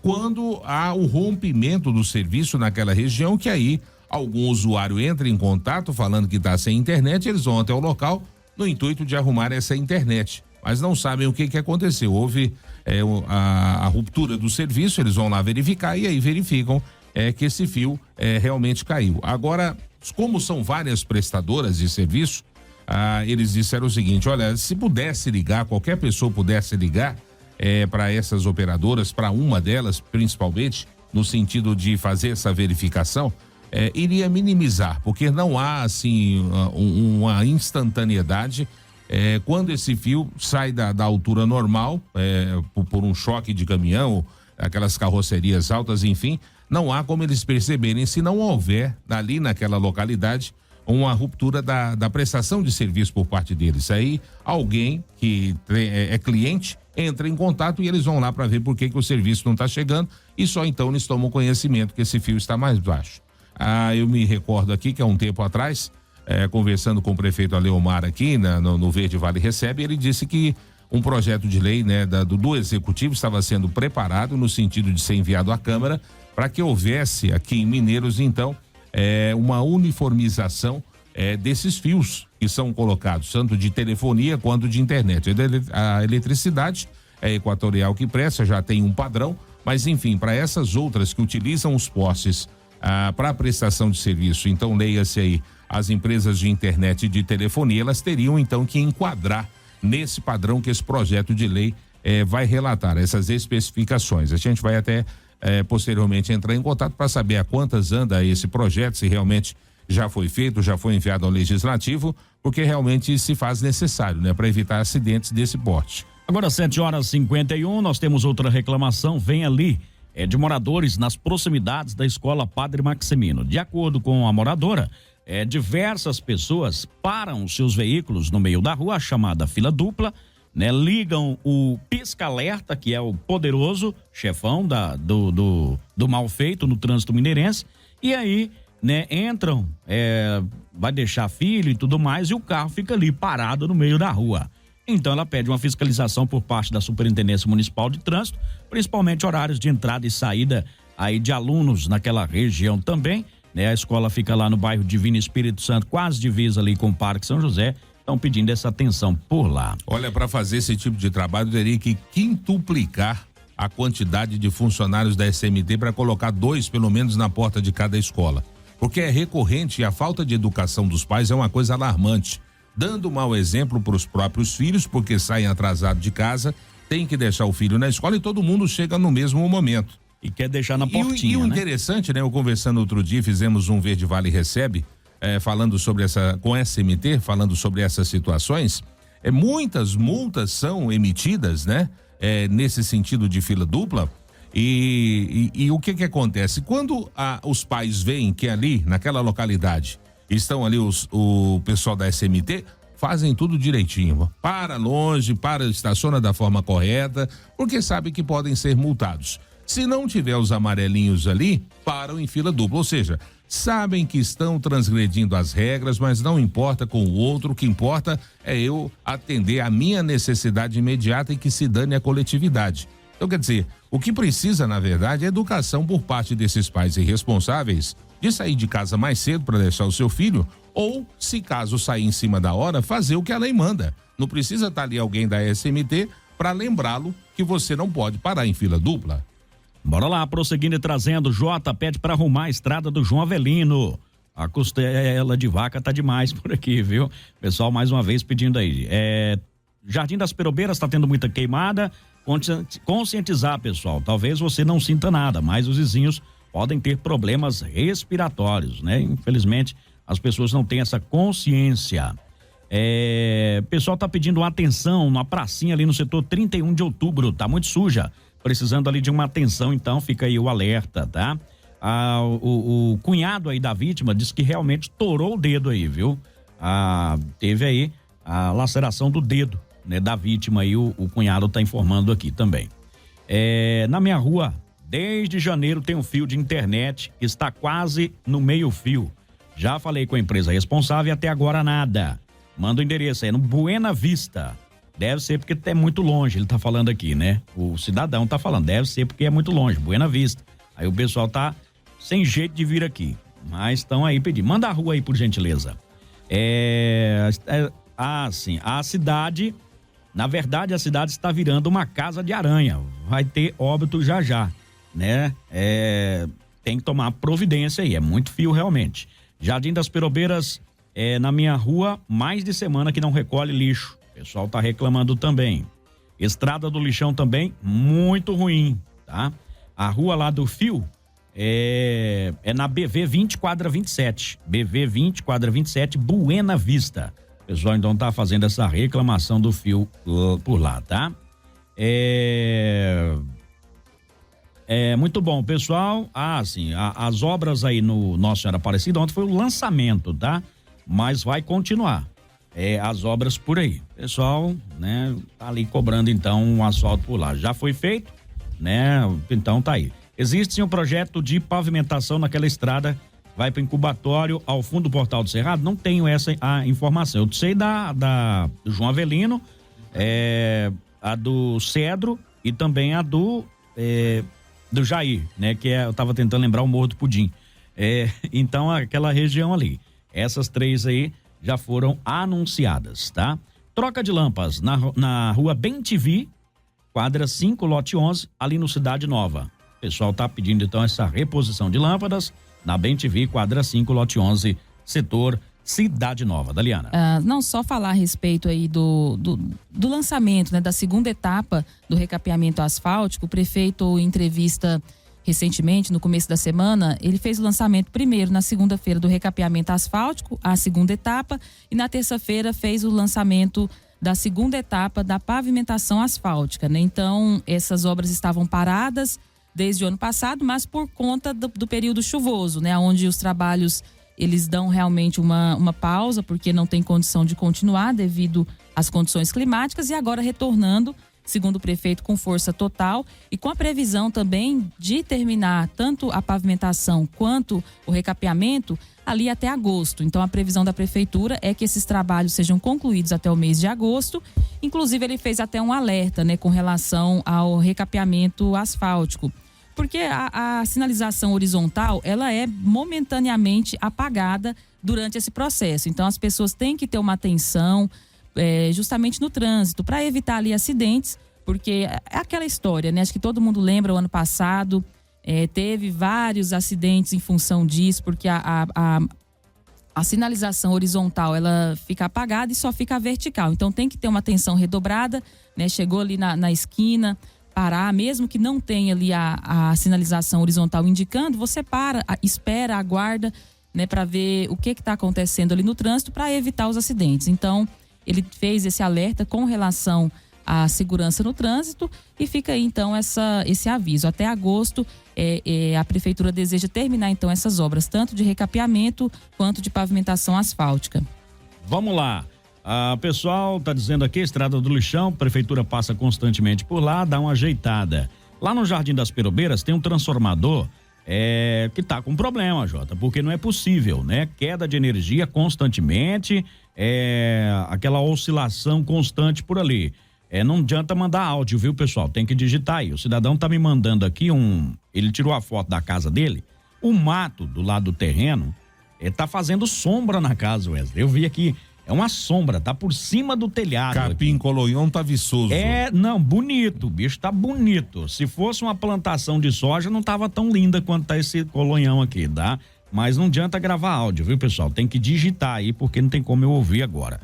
quando há o rompimento do serviço naquela região, que aí algum usuário entra em contato falando que está sem internet, eles vão até o local no intuito de arrumar essa internet, mas não sabem o que aconteceu. Houve a ruptura do serviço, eles vão lá verificar e aí verificam que esse fio realmente caiu. Agora, como são várias prestadoras de serviço, eles disseram o seguinte: olha, se pudesse ligar, qualquer pessoa pudesse ligar para essas operadoras, para uma delas principalmente, no sentido de fazer essa verificação, iria minimizar, porque não há assim uma instantaneidade quando esse fio sai da altura normal, por um choque de caminhão, aquelas carrocerias altas, enfim, não há como eles perceberem se não houver ali naquela localidade uma ruptura da prestação de serviço por parte deles. Aí alguém que é cliente entra em contato e eles vão lá para ver por que o serviço não está chegando, e só então eles tomam conhecimento que esse fio está mais baixo. Eu me recordo aqui que há um tempo atrás, conversando com o prefeito Aleomar aqui no Verde Vale Recebe, ele disse que um projeto de lei do executivo estava sendo preparado no sentido de ser enviado à Câmara para que houvesse aqui em Mineiros então uma uniformização desses fios que são colocados, tanto de telefonia quanto de internet. A eletricidade é Equatorial que presta, já tem um padrão, mas enfim, para essas outras que utilizam os postes para prestação de serviço, então leia-se aí as empresas de internet e de telefonia, elas teriam então que enquadrar nesse padrão que esse projeto de lei vai relatar, essas especificações. A gente vai até posteriormente entrar em contato para saber a quantas anda esse projeto, se realmente já foi feito, já foi enviado ao legislativo, porque realmente se faz necessário, né, para evitar acidentes desse porte. Agora 7h51, nós temos outra reclamação, vem ali, de moradores nas proximidades da escola Padre Maximino. De acordo com a moradora, diversas pessoas param seus veículos no meio da rua, chamada fila dupla, né? Ligam o pisca-alerta, que é o poderoso chefão do mal feito no trânsito mineirense, e aí, né, entram, vai deixar filho e tudo mais, e o carro fica ali parado no meio da rua. Então ela pede uma fiscalização por parte da Superintendência Municipal de Trânsito, principalmente horários de entrada e saída aí de alunos naquela região também, né? A escola fica lá no bairro Divino Espírito Santo, quase divisa ali com o Parque São José. Estão pedindo essa atenção por lá. Olha, para fazer esse tipo de trabalho teria que quintuplicar a quantidade de funcionários da SMT para colocar 2 pelo menos na porta de cada escola, porque é recorrente e a falta de educação dos pais é uma coisa alarmante, dando mau exemplo para os próprios filhos, porque saem atrasados de casa, tem que deixar o filho na escola e todo mundo chega no mesmo momento. E quer deixar na portinha, E o né? interessante, né? Eu conversando outro dia, fizemos um Verde Vale Recebe, falando sobre com SMT, falando sobre essas situações, muitas multas são emitidas, né? Nesse sentido de fila dupla, e o que acontece? Quando os pais veem que ali, naquela localidade, estão ali o pessoal da SMT, fazem tudo direitinho, para longe, estaciona da forma correta, porque sabem que podem ser multados. Se não tiver os amarelinhos ali, param em fila dupla, ou seja, sabem que estão transgredindo as regras, mas não importa com o outro, o que importa é eu atender a minha necessidade imediata e que se dane a coletividade. Então, quer dizer, o que precisa, na verdade, é educação por parte desses pais irresponsáveis de sair de casa mais cedo para deixar o seu filho, ou, se caso sair em cima da hora, fazer o que a lei manda. Não precisa estar ali alguém da SMT para lembrá-lo que você não pode parar em fila dupla. Bora lá, prosseguindo e trazendo, Jota pede para arrumar a estrada do João Avelino. A costela de vaca tá demais por aqui, viu? Pessoal, mais uma vez pedindo aí. Jardim das Perobeiras tá tendo muita queimada. Conscientizar, pessoal. Talvez você não sinta nada, mas os vizinhos podem ter problemas respiratórios, né? Infelizmente, as pessoas não têm essa consciência. Pessoal tá pedindo atenção na pracinha ali no setor 31 de outubro, tá muito suja. Precisando ali de uma atenção, então fica aí o alerta, tá? O cunhado aí da vítima disse que realmente torou o dedo aí, viu? Teve aí a laceração do dedo, né, da vítima aí, o cunhado tá informando aqui também. Na minha rua, desde janeiro tem um fio de internet, está quase no meio fio. Já falei com a empresa responsável e até agora nada. Manda o endereço aí, no Buena Vista. Deve ser porque é muito longe, ele tá falando aqui, né? O cidadão tá falando, deve ser porque é muito longe, Buena Vista. Aí o pessoal tá sem jeito de vir aqui, mas estão aí pedindo. Manda a rua aí, por gentileza. Sim, a cidade, na verdade a cidade está virando uma casa de aranha. Vai ter óbito já, né? Tem que tomar providência aí, é muito fio realmente. Jardim das Perobeiras, na minha rua, mais de semana que não recolhe lixo. O pessoal tá reclamando também. Estrada do Lixão também, muito ruim, tá? A rua lá do fio é na BV 20, quadra 27. BV 20, quadra 27, Buena Vista. O pessoal então tá fazendo essa reclamação do fio por lá, tá? Muito bom, pessoal. Sim, as obras aí no Nossa Senhora Aparecida, ontem foi o lançamento, tá? Mas vai continuar. As obras por aí. Pessoal, né, tá ali cobrando então um asfalto por lá. Já foi feito, né? Então tá aí. Existe sim um projeto de pavimentação naquela estrada, vai para o incubatório ao fundo do Portal do Cerrado. Não tenho essa informação. Eu sei do João Avelino, a do Cedro e também a do Jair, né? Que eu tava tentando lembrar o Morro do Pudim. Então aquela região ali. Essas três aí já foram anunciadas, tá? Troca de lâmpadas na rua Bem-TV, quadra 5, lote 11, ali no Cidade Nova. O pessoal tá pedindo então essa reposição de lâmpadas na Bem-TV, quadra 5, lote 11, setor Cidade Nova. Daliana. Não só falar a respeito aí do lançamento, né, da segunda etapa do recapeamento asfáltico. O prefeito, em entrevista recentemente, no começo da semana, ele fez o lançamento primeiro na segunda-feira do recapeamento asfáltico, a segunda etapa, e na terça-feira fez o lançamento da segunda etapa da pavimentação asfáltica, né? Então, essas obras estavam paradas desde o ano passado, mas por conta do período chuvoso, né? Onde os trabalhos, eles dão realmente uma pausa, porque não tem condição de continuar devido às condições climáticas, e agora retornando, segundo o prefeito, com força total e com a previsão também de terminar tanto a pavimentação quanto o recapeamento ali até agosto. Então a previsão da prefeitura é que esses trabalhos sejam concluídos até o mês de agosto. Inclusive ele fez até um alerta, né, com relação ao recapeamento asfáltico. Porque a sinalização horizontal, ela é momentaneamente apagada durante esse processo. Então as pessoas têm que ter uma atenção justamente no trânsito, para evitar ali acidentes, porque é aquela história, né? Acho que todo mundo lembra, o ano passado teve vários acidentes em função disso, porque a sinalização horizontal, ela fica apagada e só fica vertical. Então tem que ter uma atenção redobrada, né? Chegou ali na esquina, parar, mesmo que não tenha ali a sinalização horizontal indicando, você para, espera, aguarda, né? Para ver o que está acontecendo ali no trânsito, para evitar os acidentes. Então ele fez esse alerta com relação à segurança no trânsito e fica aí então esse aviso. Até agosto a prefeitura deseja terminar então essas obras, tanto de recapeamento quanto de pavimentação asfáltica. Vamos lá. O pessoal tá dizendo aqui, Estrada do Lixão, a prefeitura passa constantemente por lá, dá uma ajeitada. Lá no Jardim das Perobeiras tem um transformador que tá com problema, Jota, porque não é possível, né? Queda de energia constantemente, aquela oscilação constante por ali. Não adianta mandar áudio, viu, pessoal? Tem que digitar aí. O cidadão tá me mandando aqui ele tirou a foto da casa dele, o mato do lado do terreno, tá fazendo sombra na casa, Wesley. Eu vi aqui, é uma sombra, tá por cima do telhado. Capim colonhão tá viçoso. Não, bonito, o bicho tá bonito. Se fosse uma plantação de soja, não tava tão linda quanto tá esse colonhão aqui, tá? Mas não adianta gravar áudio, viu, pessoal? Tem que digitar aí, porque não tem como eu ouvir agora.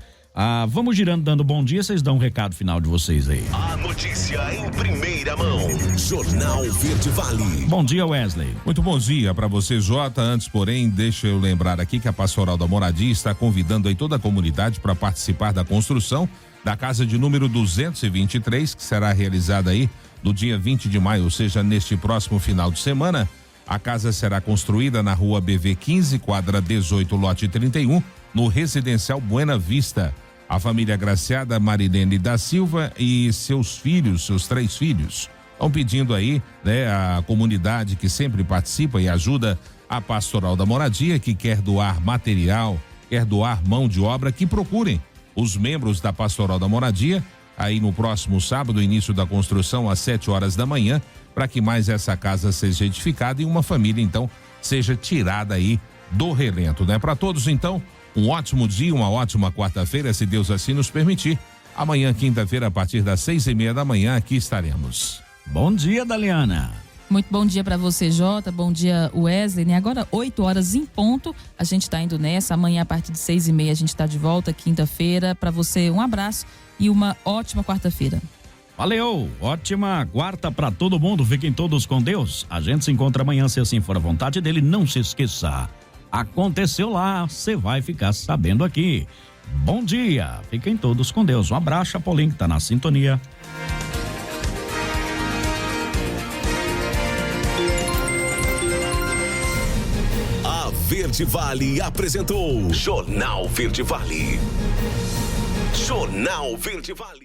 Vamos girando, dando bom dia, vocês dão um recado final de vocês aí. A notícia em primeira mão. Jornal Verde Vale. Bom dia, Wesley. Muito bom dia para você, Jota. Antes, porém, deixa eu lembrar aqui que a Pastoral da Moradia está convidando aí toda a comunidade para participar da construção da casa de número 223, que será realizada aí no dia 20 de maio, ou seja, neste próximo final de semana. A casa será construída na rua BV 15, quadra 18, lote 31, no residencial Buena Vista. A família agraciada Marilene da Silva e seus 3 filhos, Estão pedindo aí, né, a comunidade que sempre participa e ajuda a Pastoral da Moradia, que quer doar material, quer doar mão de obra, que procurem os membros da Pastoral da Moradia aí no próximo sábado, início da construção às 7 horas da manhã, para que mais essa casa seja edificada e uma família então seja tirada aí do relento, né? Para todos então, um ótimo dia, uma ótima quarta-feira, se Deus assim nos permitir. Amanhã, quinta-feira, a partir das 6:30 da manhã, aqui estaremos. Bom dia, Daliana. Muito bom dia para você, Jota. Bom dia, Wesley. E agora, 8 horas em ponto, a gente está indo nessa. Amanhã, a partir de 6:30, a gente está de volta, quinta-feira. Para você, um abraço e uma ótima quarta-feira. Valeu, ótima quarta para todo mundo. Fiquem todos com Deus. A gente se encontra amanhã, se assim for a vontade dele. Não se esqueça, aconteceu lá, você vai ficar sabendo aqui. Bom dia, fiquem todos com Deus. Um abraço, Chapolin, que tá na sintonia. A Verde Vale apresentou Jornal Verde Vale. Jornal Verde Vale.